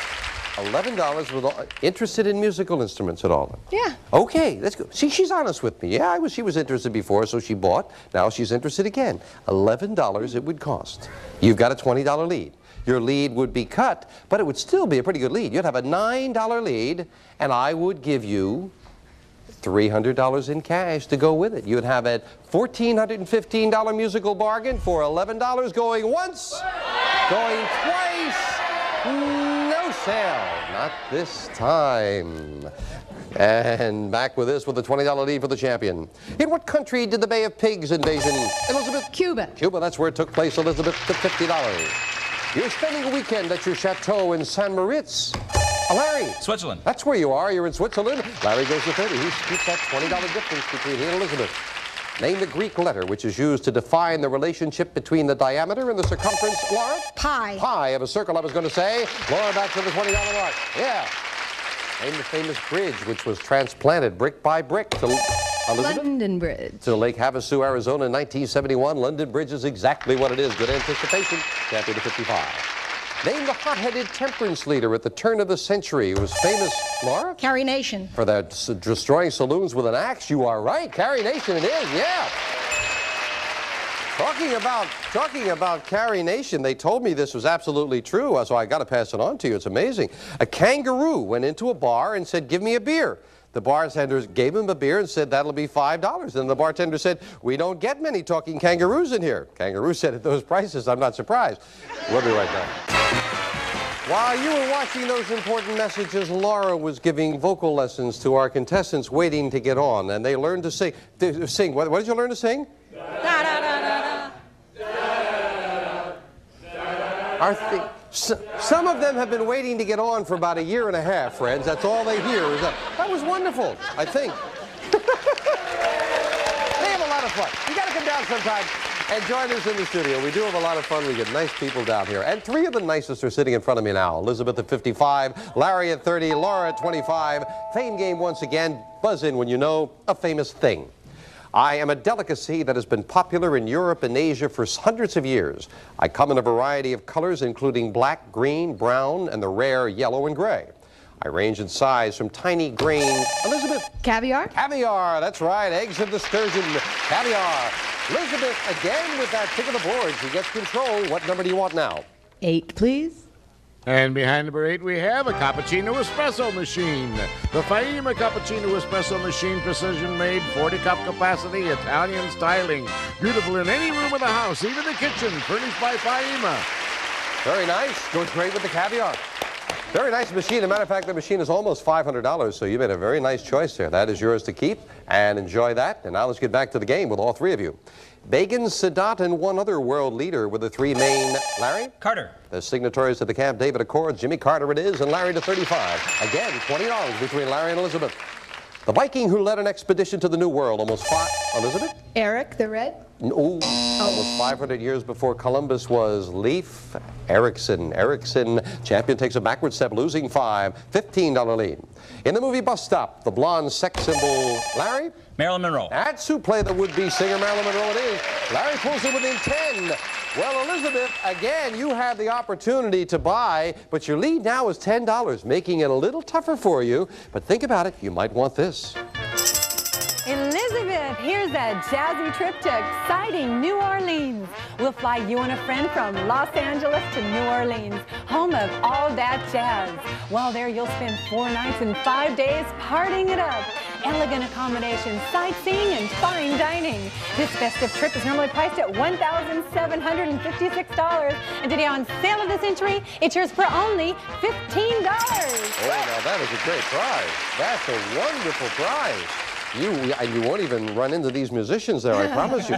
$11 with all, interested in musical instruments at all? Yeah. Okay, let's go. See, she's honest with me. Yeah, she was interested before, so she bought. Now she's interested again. $11 it would cost. You've got a $20 lead. Your lead would be cut, but it would still be a pretty good lead. You'd have a $9 lead, and I would give you $300 in cash to go with it. You'd have a $1,415 musical bargain for $11 going once, going twice. No sale, not this time. And back with this with a $20 lead for the champion. In what country did the Bay of Pigs invasion? Elizabeth? Cuba. Cuba, that's where it took place, Elizabeth, to $50. You're spending a weekend at your chateau in San Moritz. Larry. Switzerland. That's where you are. You're in Switzerland. Larry goes to 30. He keeps that $20 difference between he and Elizabeth. Name the Greek letter which is used to define the relationship between the diameter and the circumference. Laura? Pi. Pi of a circle, I was going to say. Laura, back to the $20 mark. Yeah. Name the famous bridge which was transplanted brick by brick to Elizabeth? London Bridge. To Lake Havasu, Arizona in 1971. London Bridge is exactly what it is. Good anticipation. Champion to 55. Name the hot-headed temperance leader at the turn of the century who was famous, Laura? Carrie Nation. For that destroying saloons with an axe. You are right. Carrie Nation it is, yeah. Talking about Carrie Nation, they told me this was absolutely true, so I got to pass it on to you. It's amazing. A kangaroo went into a bar and said, "Give me a beer." The bartender gave him a beer and said, "That'll be $5. And the bartender said, "We don't get many talking kangaroos in here." Kangaroo said, "At those prices, I'm not surprised." We'll be right back. While you were watching those important messages, Laura was giving vocal lessons to our contestants waiting to get on, and they learned to sing. What did you learn to sing? Some of them have been waiting to get on for about 1.5 years, friends. That's all they hear. That was wonderful, I think. They have a lot of fun. You got to come down sometime and join us in the studio. We do have a lot of fun. We get nice people down here. And 3 of the nicest are sitting in front of me now. Elizabeth at 55, Larry at 30, Laura at 25. Fame game once again. Buzz in when you know a famous thing. I am a delicacy that has been popular in Europe and Asia for hundreds of years. I come in a variety of colors, including black, green, brown, and the rare yellow and gray. I range in size from tiny grain, Elizabeth? Caviar? Caviar, that's right, eggs of the sturgeon, caviar. Elizabeth, again with that pick of the board. She gets control. What number do you want now? 8, please. And behind number 8, we have a cappuccino espresso machine. The Faima cappuccino espresso machine, precision made, 40-cup capacity, Italian styling. Beautiful in any room of the house, even the kitchen, furnished by Faima. Very nice. Goes great with the caviar. Very nice machine. As a matter of fact, the machine is almost $500, so you made a very nice choice there. That is yours to keep, and enjoy that. And now let's get back to the game with all three of you. Begin, Sadat, and one other world leader with the three main... Larry? Carter. The signatories to the Camp David Accords, Jimmy Carter it is, and Larry to 35. Again, $20 between Larry and Elizabeth. The Viking who led an expedition to the New World almost Elizabeth? Eric the Red. Ooh, almost 500 years before Columbus was Leif Erikson. Erikson, champion, takes a backward step, losing 5, $15 lead. In the movie Bus Stop, the blonde sex symbol, Larry? Marilyn Monroe. That's who played the would-be singer Marilyn Monroe it is. Larry pulls it within 10. Well, Elizabeth, again, you have the opportunity to buy, but your lead now is $10, making it a little tougher for you. But think about it, you might want this. Elizabeth, here's a jazzy trip to exciting New Orleans. We'll fly you and a friend from Los Angeles to New Orleans, home of all that jazz. While there, you'll spend 4 nights and 5 days partying it up. Elegant accommodations, sightseeing, and fine dining. This festive trip is normally priced at $1,756. And today on Sale of the Century, it's yours for only $15. Oh, now that is a great prize. That's a wonderful prize. And you won't even run into these musicians there, I promise you.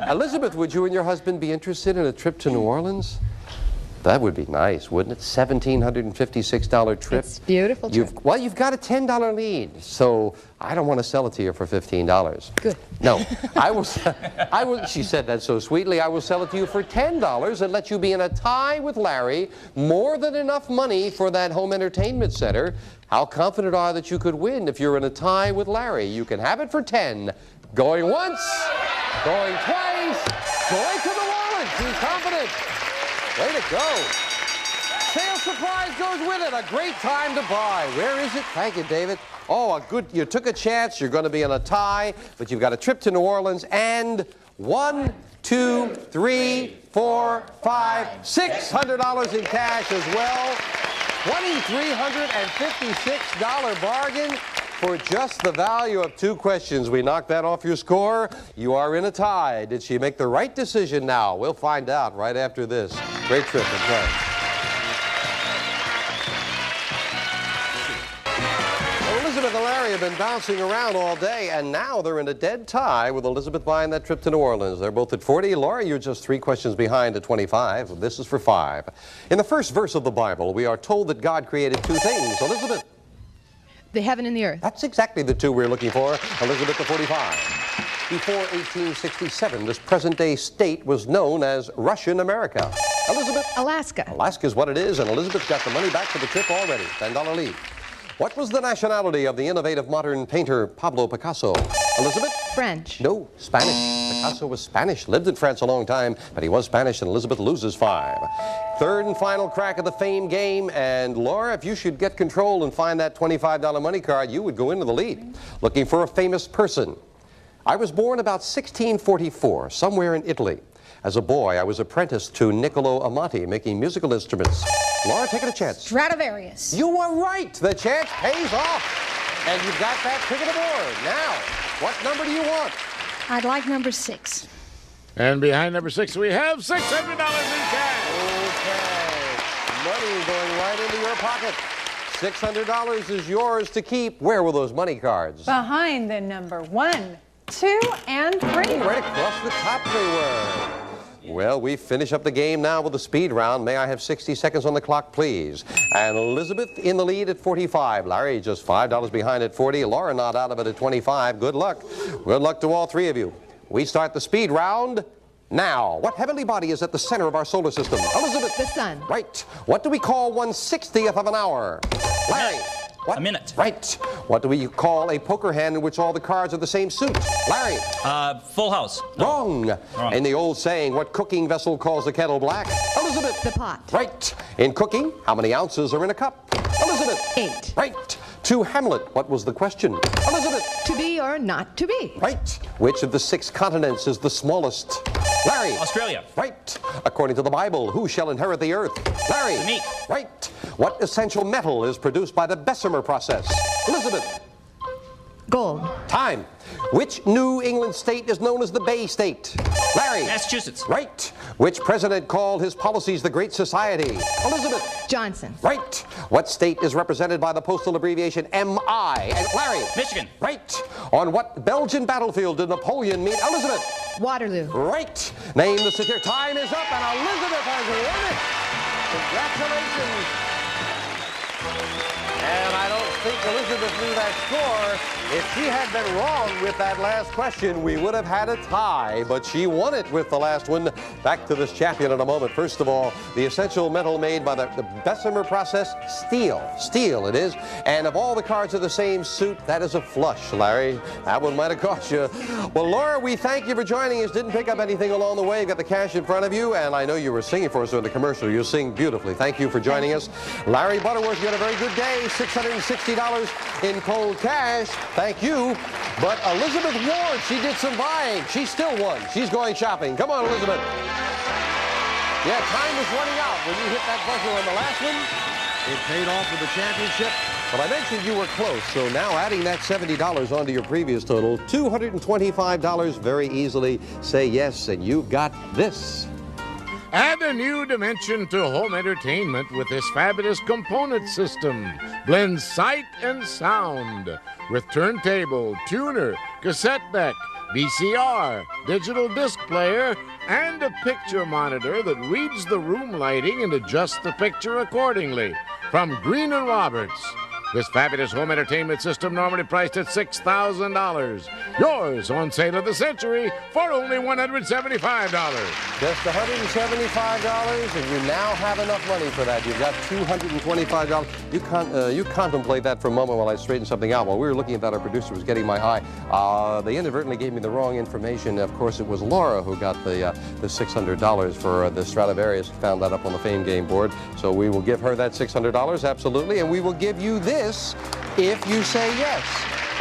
Elizabeth, would you and your husband be interested in a trip to New Orleans? That would be nice, wouldn't it? $1,756 trip. It's a beautiful trip. Well, you've got a $10 lead, so I don't want to sell it to you for $15. Good. No, I will, she said that so sweetly, I will sell it to you for $10 and let you be in a tie with Larry. More than enough money for that home entertainment center. How confident are that you could win if you're in a tie with Larry? You can have it for 10. Going once, going twice, going to the wallet. She's confident. Way to go. Sale surprise goes with it. A great time to buy. Where is it? Thank you, David. Oh, you took a chance. You're going to be in a tie, but you've got a trip to New Orleans and $1, 2, 3, 4, 5, $600 in cash as well. $2,356 bargain for just the value of 2 questions. We knocked that off your score. You are in a tie. Did she make the right decision now? We'll find out right after this. Great trip. Well, Elizabeth and Larry have been bouncing around all day, and now they're in a dead tie with Elizabeth buying that trip to New Orleans. They're both at 40. Laura, you're just 3 questions behind at 25. This is for 5. In the first verse of the Bible, we are told that God created 2 things. Elizabeth? The heaven and the earth. That's exactly the 2 we're looking for. Elizabeth at 45. Before 1867, this present-day state was known as Russian America. Elizabeth? Alaska. Alaska is what it is, and Elizabeth got the money back for the trip already. $10 lead. What was the nationality of the innovative modern painter Pablo Picasso? Elizabeth? French. No, Spanish. Picasso was Spanish, lived in France a long time, but he was Spanish, and Elizabeth loses 5. Third and final crack of the fame game, and Laura, if you should get control and find that $25 money card, you would go into the lead. Looking for a famous person. I was born about 1644, somewhere in Italy. As a boy, I was apprenticed to Niccolo Amati, making musical instruments. Laura, take it a chance. Stradivarius. You were right. The chance pays off. And you've got that pick of the board. Now, what number do you want? I'd like number 6. And behind number 6, we have $600 in cash. Okay. Money going right into your pocket. $600 is yours to keep. Where were those money cards? Behind the number 1, 2, and 3. Right across the top they were. Well, we finish up the game now with the speed round. May I have 60 seconds on the clock, please? And Elizabeth in the lead at 45. Larry just $5 behind at 40. Laura not out of it at 25. Good luck. Good luck to all 3 of you. We start the speed round now. What heavenly body is at the center of our solar system? Elizabeth. The sun. Right. What do we call 1/60th of an hour? Larry. What? A minute. Right. What do we call a poker hand in which all the cards are the same suit? Larry. Full house. Wrong. In the old saying, what cooking vessel calls the kettle black? Elizabeth. The pot. Right. In cooking, how many ounces are in a cup? Elizabeth. 8. Right. To Hamlet, what was the question? Elizabeth. To be or not to be? Right. Which of the 6 continents is the smallest? Larry. Australia. Right. According to the Bible, who shall inherit the earth? Larry. Me. Right. What essential metal is produced by the Bessemer process? Elizabeth. Gold. Time. Which New England state is known as the Bay State? Larry. Massachusetts. Right. Which president called his policies the Great Society? Elizabeth. Johnson. Right. What state is represented by the postal abbreviation MI? And Larry. Michigan. Right. On what Belgian battlefield did Napoleon meet Elizabeth? Waterloo. Right. Name the city. Time is up, and Elizabeth has won it. Congratulations. And I don't think Elizabeth knew that score. If she had been wrong with that last question, we would have had a tie, but she won it with the last one. Back to this champion in a moment. First of all, the essential metal made by the Bessemer process, steel. Steel it is. And of all the cards of the same suit, that is a flush, Larry. That one might have cost you. Well, Laura, we thank you for joining us. Didn't pick up anything along the way. You got the cash in front of you, and I know you were singing for us in the commercial. You sing beautifully. Thank you for joining us. Larry Butterworth, you had a very good day. $660 in cold cash. Thank you. But Elizabeth Ward, she did some buying. She still won. She's going shopping. Come on, Elizabeth. Yeah, time was running out when you hit that buzzer on the last one. It paid off with the championship. But I mentioned you were close, so now adding that $70 onto your previous total, $225 very easily. Say yes, and you've got this. Add a new dimension to home entertainment with this fabulous component system. Blends sight and sound with turntable, tuner, cassette deck, VCR, digital disc player, and a picture monitor that reads the room lighting and adjusts the picture accordingly. From Green & Roberts. This fabulous home entertainment system normally priced at $6,000. Yours on sale of the century for only $175. Just $175, and you now have enough money for that. You've got $225. You contemplate that for a moment while I straighten something out. While we were looking at that, our producer was getting my eye. They inadvertently gave me the wrong information. Of course, it was Laura who got the $600 for the Stradivarius. Found that up on the Fame Game board. So we will give her that $600, absolutely, and we will give you this if you say yes.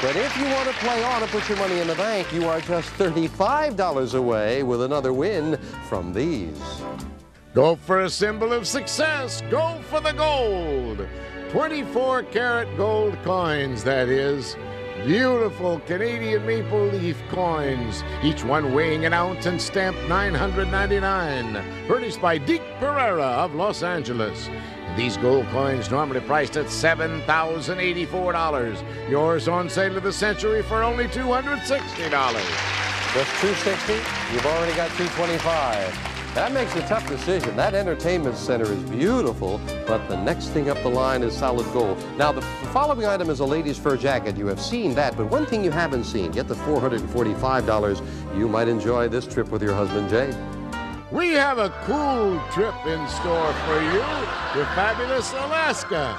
But if you want to play on and put your money in the bank, you are just $35 away with another win from these. Go for a symbol of success. Go for the gold. 24-karat gold coins, that is. Beautiful Canadian maple leaf coins, each one weighing an ounce and stamped $999. Furnished by Deke Pereira of Los Angeles. These gold coins normally priced at $7,084. Yours on sale of the century for only $260. Just $260? You've already got $225. That makes a tough decision. That entertainment center is beautiful, but the next thing up the line is solid gold. Now, the following item is a lady's fur jacket. You have seen that, but one thing you haven't seen, get the $445. You might enjoy this trip with your husband, Jay. We have a cool trip in store for you to fabulous Alaska.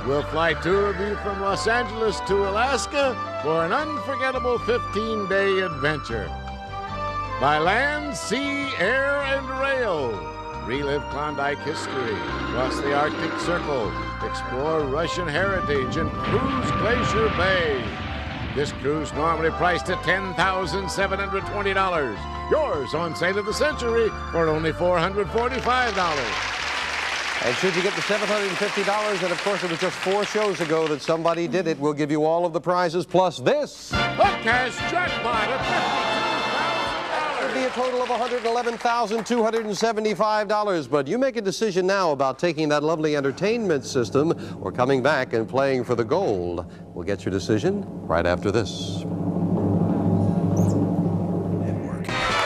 We'll fly two of you from Los Angeles to Alaska for an unforgettable 15-day adventure. By land, sea, air, and rail. Relive Klondike history, cross the Arctic Circle, explore Russian heritage, and cruise Glacier Bay. This cruise normally priced at $10,720. Yours on sale of the century for only $445. And should you get the $750, and of course it was just 4 shows ago that somebody did it, we'll give you all of the prizes plus this. A cash jackpot of $52,000. That would be a total of $111,275. But you make a decision now about taking that lovely entertainment system or coming back and playing for the gold. We'll get your decision right after this.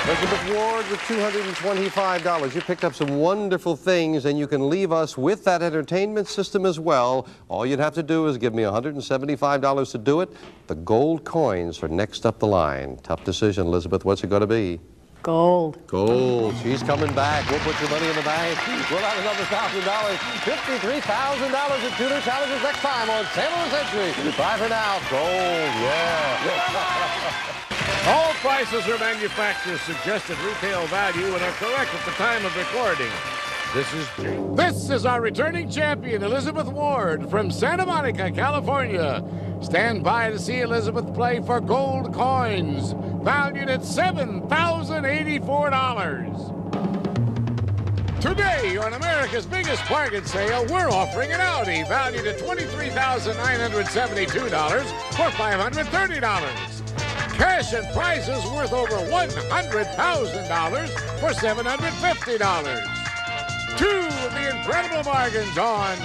Elizabeth Ward with $225. You picked up some wonderful things, and you can leave us with that entertainment system as well. All you'd have to do is give me $175 to do it. The gold coins are next up the line. Tough decision, Elizabeth. What's it going to be? Gold. Gold. She's coming back. We'll put your money in the bank. We'll have another $1,000. $53,000 at Tutor Challenges next time on Sale of the Century. Bye for now. Gold. Yeah. All prices are manufacturer's suggested retail value and are correct at the time of recording. This is our returning champion, Elizabeth Ward from Santa Monica, California. Stand by to see Elizabeth play for gold coins, valued at $7,084. Today, on America's biggest bargain sale, we're offering an Audi valued at $23,972 for $530. Cash and prizes worth over $100,000 for $750. Two of the incredible bargains on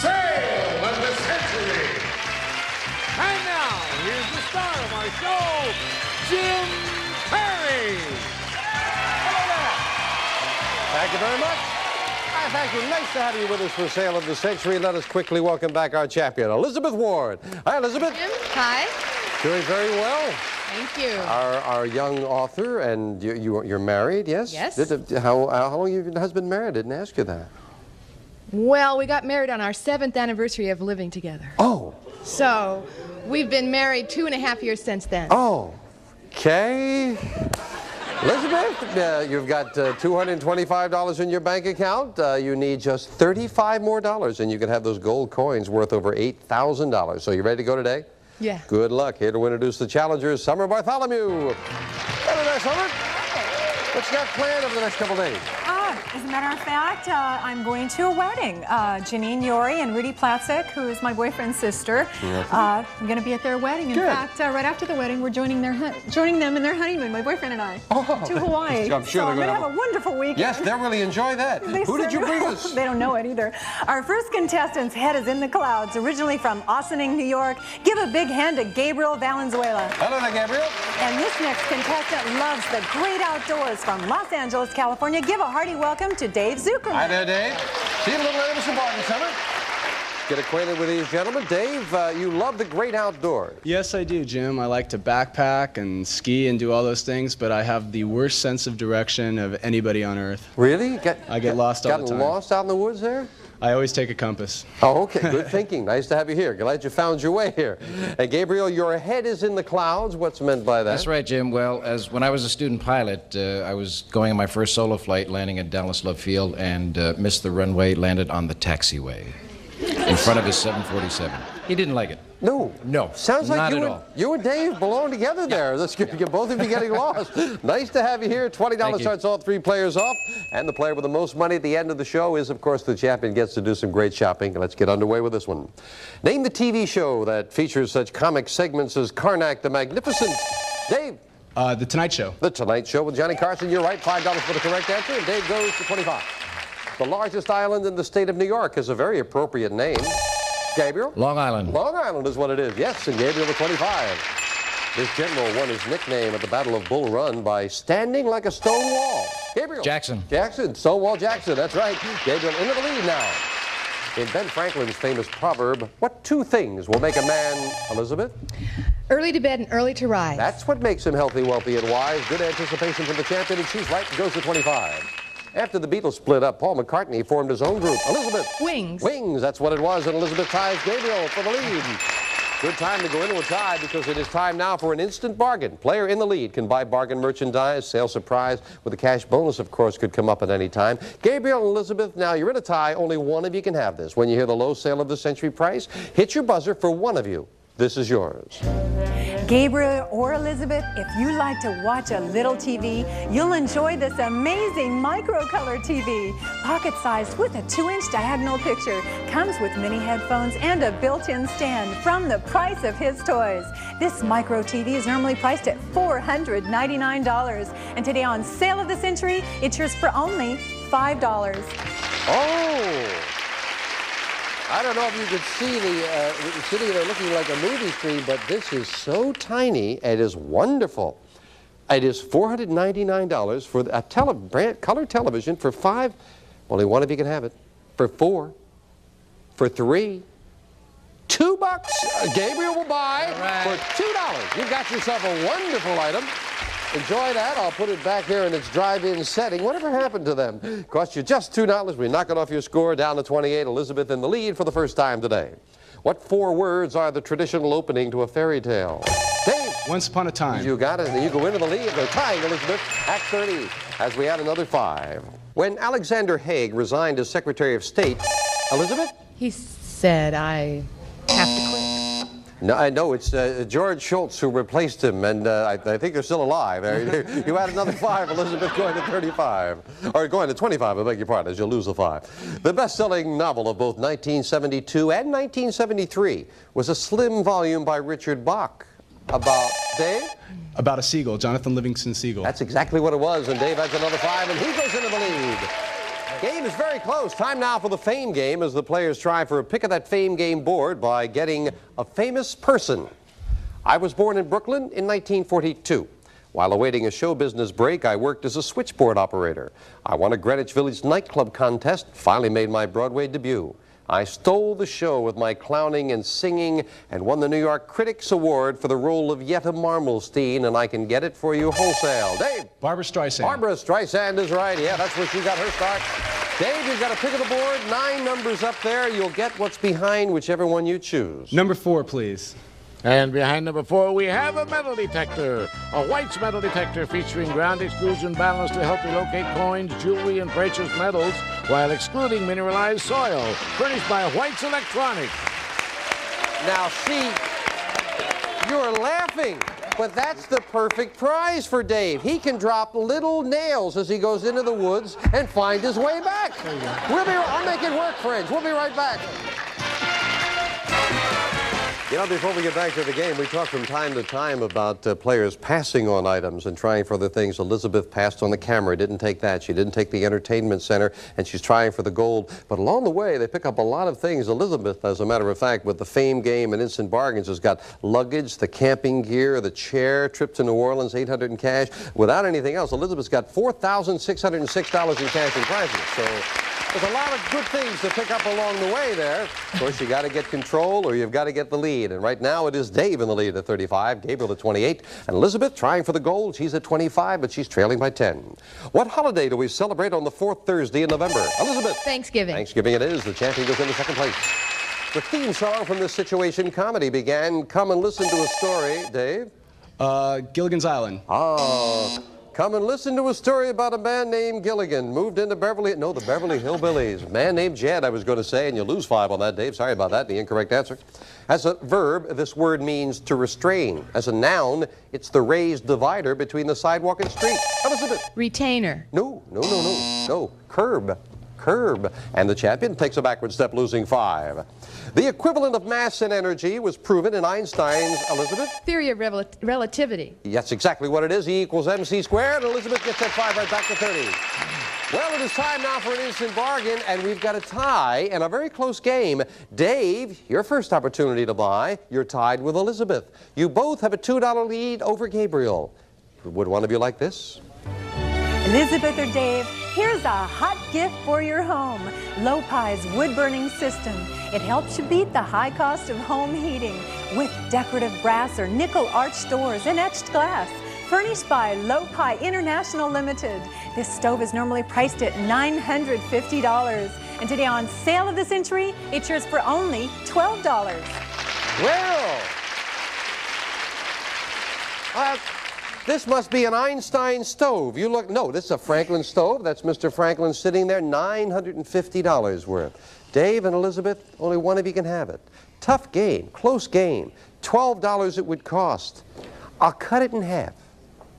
Sale of the Century. And now, here's the star of our show, Jim Perry. Thank you very much. Thank you. Nice to have you with us for Sale of the Century. Let us quickly welcome back our champion, Elizabeth Ward. Hi, Elizabeth. Jim, hi. Doing very well. Thank you. Our young author, and you're married, yes? Yes. How long have your husband married? I didn't ask you that. Well, we got married on our 7th anniversary of living together. Oh. So, we've been married 2.5 years since then. Oh. Okay. Elizabeth, you've got $225 in your bank account. You need just $35 more, and you can have those gold coins worth over $8,000. So you ready to go today? Yeah. Good luck. Here to introduce the challengers, Summer Bartholomew. Hello there, Summer. What you got planned over the next couple days? As a matter of fact, I'm going to a wedding. Janine Yori and Rudy Platzek, who is my boyfriend's sister. I'm going to be at their wedding. In fact, right after the wedding, we're joining them in their honeymoon, my boyfriend and I, to Hawaii. I'm sure so I'm they're going to have a wonderful weekend. Yes, they'll really enjoy that. Who did you bring us? They don't know it either. Our first contestant's head is in the clouds, originally from Ossining, New York. Give a big hand to Gabriel Valenzuela. Hello there, Gabriel. And this next contestant loves the great outdoors from Los Angeles, California. Give a hearty welcome to Dave Zuckerman. Hi there, Dave. See you a little later with some bargain, Summer. Get acquainted with these gentlemen. Dave, you love the great outdoors. Yes, I do, Jim. I like to backpack and ski and do all those things, but I have the worst sense of direction of anybody on Earth. Really? I get lost all the time. Gotten lost out in the woods there? I always take a compass. Oh, okay. Good thinking. Nice to have you here. Glad you found your way here. And Gabriel, your head is in the clouds. What's meant by that? That's right, Jim. Well, when I was a student pilot, I was going on my first solo flight, landing at Dallas Love Field, and missed the runway, landed on the taxiway in front of his 747. He didn't like it. No. No. Sounds like not at all. You and Dave belong together there. That's good. You both of you getting lost. Nice to have you here. $20 starts all three players off. And the player with the most money at the end of the show is, of course, the champion. Gets to do some great shopping. Let's get underway with this one. Name the TV show that features such comic segments as Karnak the Magnificent. Dave. The Tonight Show. The Tonight Show with Johnny Carson. You're right. $5 for the correct answer. And Dave goes to 25. The largest island in the state of New York is a very appropriate name. Gabriel? Long Island. Long Island is what it is. Yes, and Gabriel with 25. This general won his nickname at the Battle of Bull Run by standing like a stone wall. Gabriel? Jackson. Jackson. Stonewall Jackson. That's right. Gabriel into the lead now. In Ben Franklin's famous proverb, what two things will make a man, Elizabeth? Early to bed and early to rise. That's what makes him healthy, wealthy, and wise. Good anticipation from the champion, and she's right and goes to 25. After the Beatles split up, Paul McCartney formed his own group. Elizabeth. Wings. Wings, that's what it was, and Elizabeth ties Gabriel for the lead. Good time to go into a tie because it is time now for an instant bargain. Player in the lead can buy bargain merchandise, sale surprise, with a cash bonus, of course, could come up at any time. Gabriel and Elizabeth, now you're in a tie. Only one of you can have this. When you hear the low sale of the century price, hit your buzzer for one of you. This is yours. Gabriel or Elizabeth, if you like to watch a little TV, you'll enjoy this amazing microcolor TV. Pocket-sized with a 2-inch diagonal picture. Comes with mini headphones and a built-in stand from the price of his toys. This micro TV is normally priced at $499. And today on Sale of the Century, it's yours for only $5. Oh! I don't know if you could see sitting there looking like a movie screen, but this is so tiny. It is wonderful. It is $499 for a color television for $5. Only one of you can have it. For $4. For $3. $2. Gabriel will buy for $2. You got yourself a wonderful item. Enjoy that. I'll put it back here in its drive-in setting. Whatever happened to them? Cost you just $2. We knock it off your score down to 28. Elizabeth in the lead for the first time today. What 4 words are the traditional opening to a fairy tale? Dave. Once upon a time. You got it. And you go into the lead. They're tying Elizabeth at 30 as we add another 5. When Alexander Haig resigned as Secretary of State, Elizabeth? He said, I have to quit. No, I know it's George Shultz who replaced him, and I think they're still alive. You add another 5, Elizabeth, going to 35. Or going to 25, I beg your pardon, as you'll lose a 5. The best-selling novel of both 1972 and 1973 was a slim volume by Richard Bach. About, Dave? About a seagull, Jonathan Livingston Seagull. That's exactly what it was, and Dave adds another 5, and he goes into the lead. Game is very close. Time now for the Fame Game as the players try for a pick of that Fame Game board by getting a famous person. I was born in Brooklyn in 1942. While awaiting a show business break, I worked as a switchboard operator. I won a Greenwich Village nightclub contest, finally made my Broadway debut. I stole the show with my clowning and singing and won the New York Critics Award for the role of Yetta Marmelstein, and I can get it for you wholesale. Dave? Barbara Streisand. Barbara Streisand is right. Yeah, that's where she got her start. Dave, you've got a pick of the board. 9 numbers up there. You'll get what's behind whichever one you choose. Number 4, please. And behind number 4, we have a metal detector. A White's metal detector featuring ground exclusion balance to help you locate coins, jewelry, and precious metals while excluding mineralized soil. Furnished by White's Electronics. Now, see, you're laughing, but that's the perfect prize for Dave. He can drop little nails as he goes into the woods and find his way back. I'll make it work, friends. We'll be right back. You know, before we get back to the game, we talk from time to time about players passing on items and trying for other things. Elizabeth passed on the camera, didn't take that. She didn't take the entertainment center, and she's trying for the gold. But along the way, they pick up a lot of things. Elizabeth, as a matter of fact, with the Fame Game and Instant Bargains, has got luggage, the camping gear, the chair, trip to New Orleans, $800 in cash. Without anything else, Elizabeth's got $4,606 in cash and prizes. So there's a lot of good things to pick up along the way there. Of course, you got to get control or you've got to get the lead. And right now it is Dave in the lead at 35, Gabriel at 28, and Elizabeth trying for the gold. She's at 25, but she's trailing by 10. What holiday do we celebrate on the 4th Thursday in November? Elizabeth? Thanksgiving. Thanksgiving it is. The champion goes into second place. The theme song from this situation comedy began Come and Listen to a Story. Dave? Gilligan's Island. Oh. Come and listen to a story about a man named Gilligan. Moved into the Beverly Hillbillies. A man named Jed, I was going to say, and you lose 5 on that, Dave. Sorry about that, the incorrect answer. As a verb, this word means to restrain. As a noun, it's the raised divider between the sidewalk and street. Elizabeth? Retainer. No. Curb. And the champion takes a backward step, losing 5. The equivalent of mass and energy was proven in Einstein's, Elizabeth? Theory of relativity. That's exactly what it is. E equals MC squared. Elizabeth gets that 5 right back to 30. Well, it is time now for an instant bargain, and we've got a tie and a very close game. Dave, your first opportunity to buy. You're tied with Elizabeth. You both have a $2 lead over Gabriel. Would one of you like this? Elizabeth or Dave, here's a hot gift for your home. Lopi's wood-burning system. It helps you beat the high cost of home heating with decorative brass or nickel arch doors and etched glass. Furnished by Lopi International Limited. This stove is normally priced at $950. And today on Sale of the Century, it's yours for only $12. Well, this must be an Einstein stove. You look, no, this is a Franklin stove. That's Mr. Franklin sitting there, $950 worth. Dave and Elizabeth, only one of you can have it. Tough game, close game. $12 it would cost. I'll cut it in half.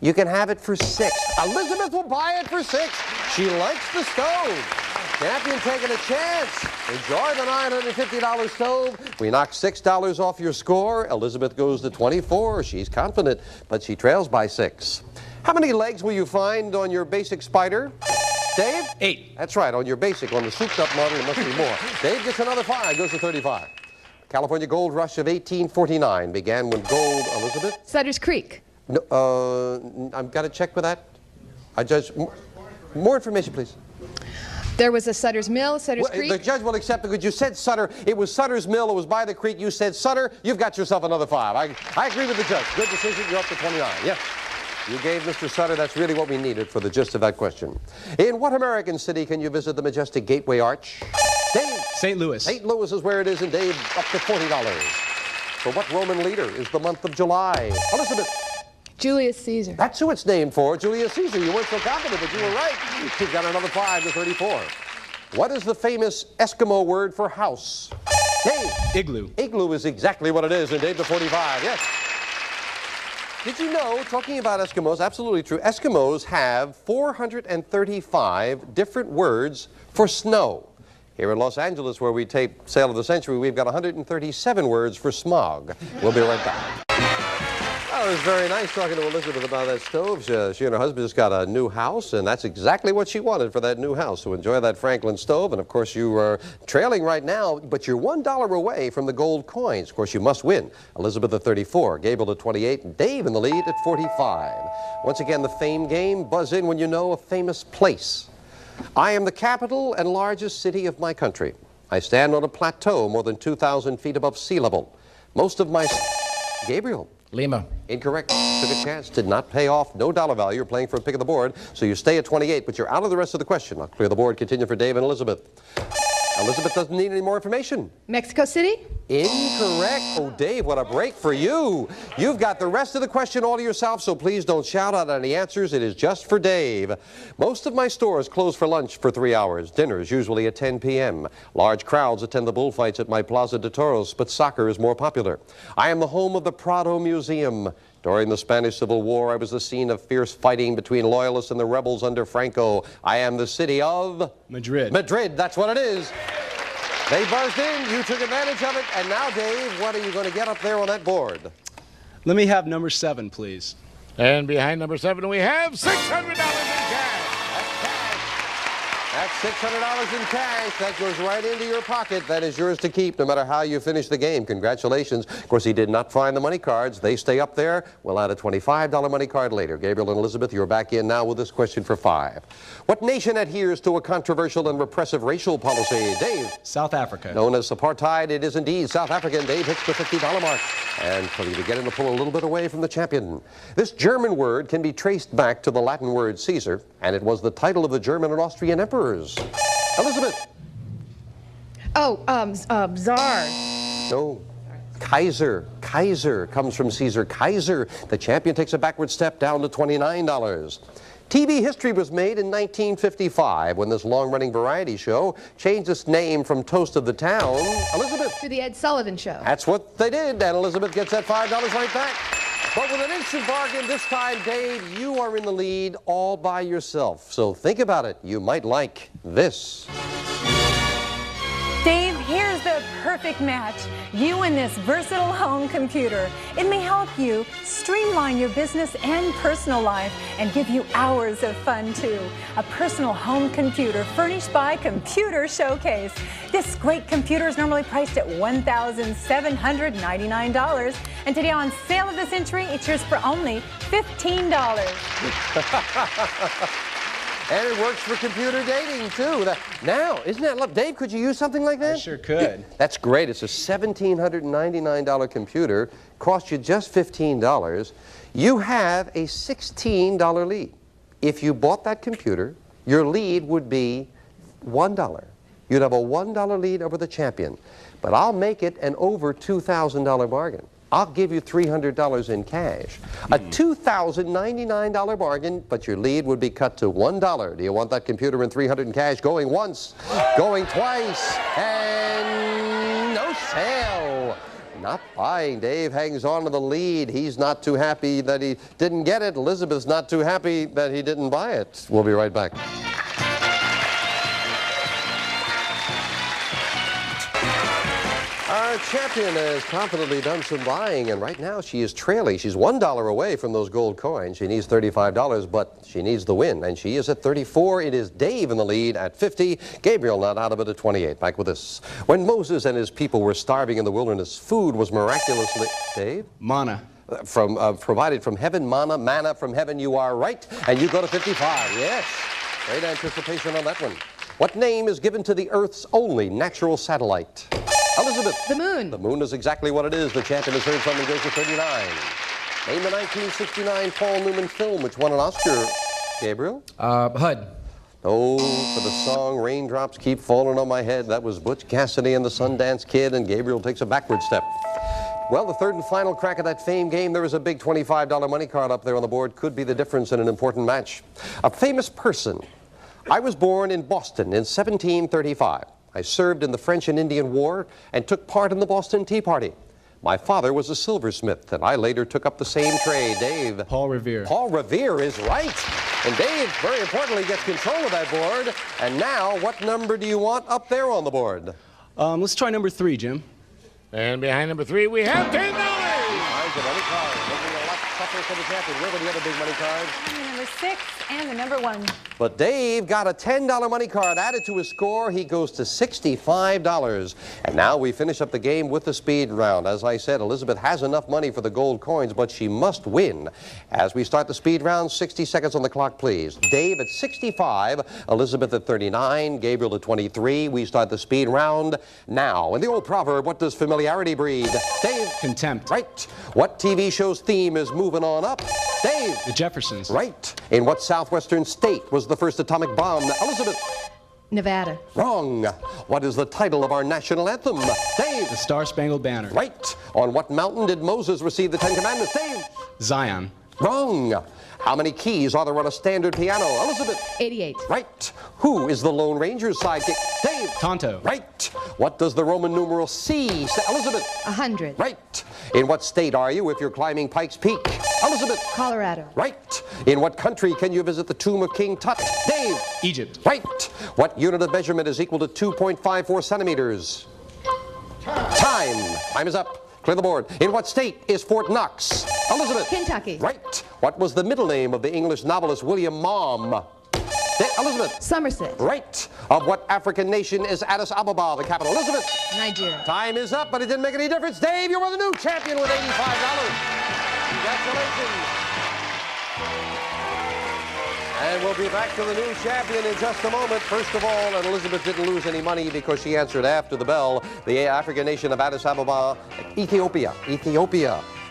You can have it for $6. Elizabeth will buy it for $6. She likes the stove. Champion taking a chance. Enjoy the $950 stove. We knock $6 off your score. Elizabeth goes to 24. She's confident, but she trails by 6. How many legs will you find on your basic Spider? Dave? 8. That's right, on your basic. On the souped-up model, it must be more. Dave gets another 5, goes to 35. California gold rush of 1849 began when gold, Elizabeth? Sutter's Creek. No, I've got to check with that. I judge. More information, please. There was a Sutter's Mill, Sutter's Creek. The judge will accept it because you said Sutter. It was Sutter's Mill. It was by the creek. You said Sutter. You've got yourself another 5. I agree with the judge. Good decision. You're up to 29. Yeah. You gave Mr. Sutter. That's really what we needed for the gist of that question. In what American city can you visit the majestic Gateway Arch? Dave? St. Louis. St. Louis is where it is, and Dave up to $40. For what Roman leader is the month of July? Elizabeth? Julius Caesar. That's who it's named for, Julius Caesar. You weren't so confident, but you were right. You've got another 5 to 34. What is the famous Eskimo word for house? Dave. Igloo. Igloo is exactly what it is, and Dave to 45, yes. Did you know, talking about Eskimos, absolutely true, Eskimos have 435 different words for snow. Here in Los Angeles, where we tape Sale of the Century, we've got 137 words for smog. We'll be right back. Well, it was very nice talking to Elizabeth about that stove. She and her husband just got a new house, and that's exactly what she wanted for that new house. So enjoy that Franklin stove. And, of course, you are trailing right now, but you're $1 away from the gold coins. Of course, you must win. Elizabeth at 34, Gabriel at 28, and Dave in the lead at 45. Once again, the fame game. Buzz in when you know a famous place. I am the capital and largest city of my country. I stand on a plateau more than 2,000 feet above sea level. Most of my... Gabriel. Lima. Incorrect. Took a chance. Did not pay off. No dollar value. You're playing for a pick of the board. So you stay at 28, but you're out of the rest of the question. I'll clear the board. Continue for Dave and Elizabeth. Elizabeth doesn't need any more information. Mexico City? Incorrect. Oh, Dave, what a break for you. You've got the rest of the question all to yourself, so please don't shout out any answers. It is just for Dave. Most of my stores close for lunch for 3 hours. Dinner is usually at 10 p.m. Large crowds attend the bullfights at my Plaza de Toros, but soccer is more popular. I am the home of the Prado Museum. During the Spanish Civil War, I was the scene of fierce fighting between loyalists and the rebels under Franco. I am the city of... Madrid. Madrid, that's what it is. They buzzed in, you took advantage of it, and now, Dave, what are you going to get up there on that board? Let me have number 7, please. And behind number 7, we have $600 in cash. That's $600 in cash. That goes right into your pocket. That is yours to keep no matter how you finish the game. Congratulations. Of course, he did not find the money cards. They stay up there. We'll add a $25 money card later. Gabriel and Elizabeth, you're back in now with this question for 5. What nation adheres to a controversial and repressive racial policy? Dave. South Africa. Known as apartheid, it is indeed South Africa. And Dave hits the $50 mark. And for you to get him to pull a little bit away from the champion. This German word can be traced back to the Latin word Caesar, and it was the title of the German and Austrian emperors. Elizabeth. Oh, Czar. No. Kaiser. Kaiser comes from Caesar. Kaiser. The champion takes a backward step down to $29. TV history was made in 1955 when this long-running variety show changed its name from Toast of the Town. Elizabeth. To the Ed Sullivan Show. That's what they did, and Elizabeth gets that $5 right back. But with an instant bargain this time, Dave, you are in the lead all by yourself. So think about it. You might like this. Dave, here's the perfect match. You and this versatile home computer. It may help you streamline your business and personal life and give you hours of fun too. A personal home computer furnished by Computer Showcase. This great computer is normally priced at $1,799. And today on Sale of the Century, it's yours for only $15. And it works for computer dating, too. Now, isn't that love? Dave, could you use something like that? I sure could. That's great. It's a $1,799 computer. Cost you just $15. You have a $16 lead. If you bought that computer, your lead would be $1. You'd have a $1 lead over the champion. But I'll make it an over $2,000 bargain. I'll give you $300 in cash. A $2,099 bargain, but your lead would be cut to $1. Do you want that computer and $300 in cash? Going once, going twice, and no sale. Not buying. Dave hangs on to the lead. He's not too happy that he didn't get it. Elizabeth's not too happy that he didn't buy it. We'll be right back. Our champion has confidently done some buying, and right now she is trailing. She's $1 away from those gold coins. She needs $35, but she needs the win, and she is at 34. It is Dave in the lead at 50. Gabriel not out of it at 28. Back with this. When Moses and his people were starving in the wilderness, food was miraculously... Dave? Manna. Provided from heaven, manna from heaven. You are right, and you go to 55. Yes. Great anticipation on that one. What name is given to the Earth's only natural satellite? Elizabeth. The moon. The moon is exactly what it is. The champion has heard from and goes to 39. Name the 1969 Paul Newman film which won an Oscar. Gabriel? HUD. Oh, for the song Raindrops Keep Falling on My Head. That was Butch Cassidy and the Sundance Kid, and Gabriel takes a backward step. Well, the third and final crack at that fame game. There is a big $25 money card up there on the board. Could be the difference in an important match. A famous person. I was born in Boston in 1735. I served in the French and Indian War and took part in the Boston Tea Party. My father was a silversmith, and I later took up the same trade. Dave. Paul Revere. Paul Revere is right. And Dave, very importantly, gets control of that board. And now, what number do you want up there on the board? Let's try number 3, Jim. And behind number 3, we have $10. Mine's a money card. Making it a lot tougher for the champion. Where were the other big money cards? Number 6 and the number 1. But Dave got a $10 money card added to his score. He goes to $65. And now we finish up the game with the speed round. As I said, Elizabeth has enough money for the gold coins, but she must win. As we start the speed round, 60 seconds on the clock, please. Dave at 65, Elizabeth at 39, Gabriel at 23. We start the speed round now. In the old proverb, what does familiarity breed? Dave? Contempt. Right. What TV show's theme is moving on up? Dave? The Jeffersons. Right. In what southwestern state was the first atomic bomb? Elizabeth? Nevada. Wrong. What is the title of our national anthem? Dave? The Star-Spangled Banner. Right. On what mountain did Moses receive the 10 Commandments? Dave? Zion. Wrong. How many keys are there on a standard piano? Elizabeth? 88. Right. Who is the Lone Ranger's sidekick? Dave? Tonto. Right. What does the Roman numeral C say? Elizabeth? 100. Right. In what state are you if you're climbing Pikes Peak? Elizabeth? Colorado. Right. In what country can you visit the tomb of King Tut? Dave? Egypt. Right. What unit of measurement is equal to 2.54 centimeters? Time. Time is up. Clear the board. In what state is Fort Knox? Elizabeth? Kentucky. Right. What was the middle name of the English novelist William Mom? Elizabeth? Somerset. Right. Of what African nation is Addis Ababa, the capital? Elizabeth? Nigeria. Time is up, but it didn't make any difference. Dave, you are the new champion with $85. Congratulations. And we'll be back to the new champion in just a moment. First of all, and Elizabeth didn't lose any money because she answered after the bell. The African nation of Addis Ababa, Ethiopia.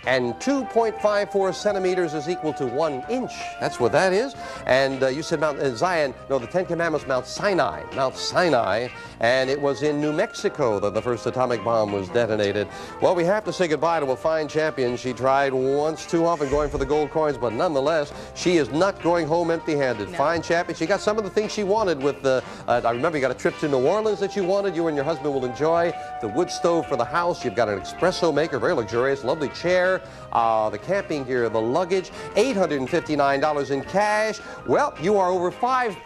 And 2.54 centimeters is equal to 1 inch. That's what that is. And you said Mount Zion. No, the 10 Commandments, Mount Sinai. Mount Sinai. And it was in New Mexico that the first atomic bomb was detonated. Well, we have to say goodbye to a fine champion. She tried once too often going for the gold coins, but nonetheless, she is not going home empty-handed. No. Fine champion. She got some of the things she wanted with the, I remember you got a trip to New Orleans that you wanted. You and your husband will enjoy. The wood stove for the house. You've got an espresso maker, very luxurious, lovely chair. The camping gear, the luggage, $859 in cash. Well, you are over $5,600 in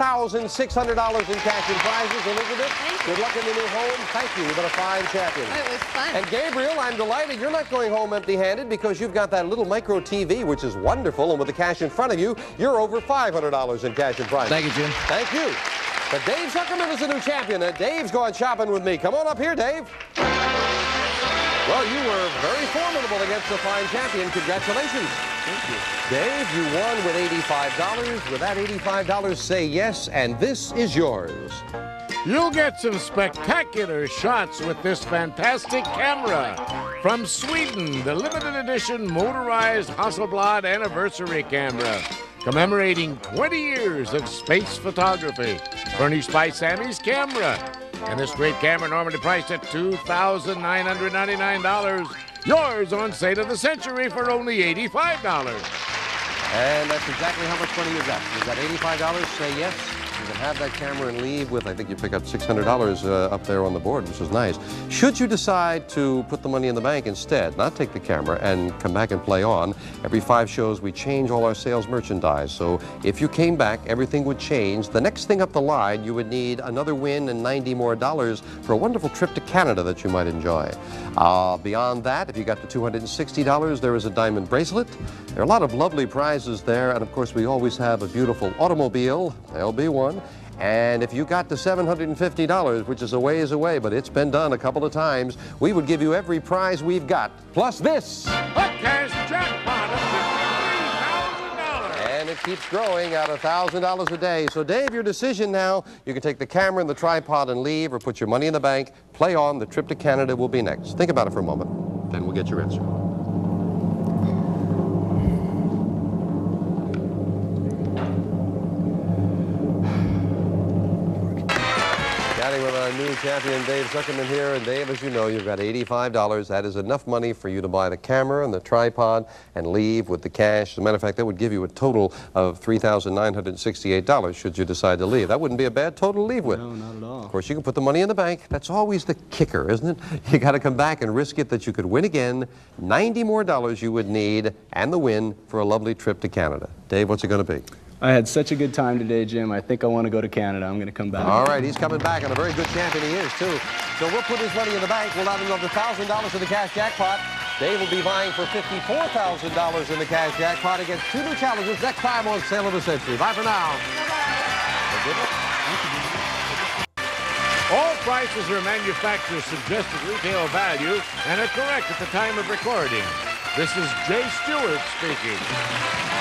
cash and prizes, Elizabeth. Thank you. Good luck in the new home. Thank you. You've been a fine champion. It was fun. And Gabriel, I'm delighted you're not going home empty-handed because you've got that little micro TV, which is wonderful, and with the cash in front of you, you're over $500 in cash and prizes. Thank you, Jim. Thank you. But Dave Zuckerman is the new champion. Dave's going shopping with me. Come on up here, Dave. Well, you were very formidable against the fine champion. Congratulations. Thank you. Dave, you won with $85. With that $85, say yes, and this is yours. You'll get some spectacular shots with this fantastic camera. From Sweden, the limited edition motorized Hasselblad anniversary camera, commemorating 20 years of space photography, furnished by Sammy's Camera. And this great camera normally priced at $2,999. Yours on Sale of the Century for only $85. And that's exactly how much money you got. You got $85, say yes. You can have that camera and leave with, I think you pick up $600 up there on the board, which is nice. Should you decide to put the money in the bank instead, not take the camera and come back and play on, every 5 shows we change all our sales merchandise. So if you came back, everything would change. The next thing up the line, you would need another win and $90 more for a wonderful trip to Canada that you might enjoy. Beyond that, if you got the $260, there is a diamond bracelet. There are a lot of lovely prizes there, and of course we always have a beautiful automobile. There'll be one. And if you got the $750, which is a ways away, but it's been done a couple of times, we would give you every prize we've got, plus this. A cash jackpot of $53,000. And it keeps growing at $1,000 a day. So, Dave, your decision now. You can take the camera and the tripod and leave, or put your money in the bank, play on. The trip to Canada will be next. Think about it for a moment, then we'll get your answer. With a new champion, Dave Zuckerman here. And Dave, as you know, you've got $85. That is enough money for you to buy the camera and the tripod and leave with the cash. As a matter of fact, that would give you a total of $3,968 should you decide to leave. That wouldn't be a bad total to leave with. No, not at all. Of course, you can put the money in the bank. That's always the kicker, isn't it? You got to come back and risk it that you could win again. $90 more you would need and the win for a lovely trip to Canada. Dave, what's it going to be? I had such a good time today, Jim. I think I want to go to Canada. I'm going to come back. All right, he's coming back, and a very good champion he is, too. So we'll put his money in the bank. We'll add another $1,000 to the cash jackpot. Dave will be vying for $54,000 in the cash jackpot against two new challengers next time on Sale of the Century. Bye for now. All prices are manufacturer's suggested retail value and are correct at the time of recording. This is Jay Stewart speaking.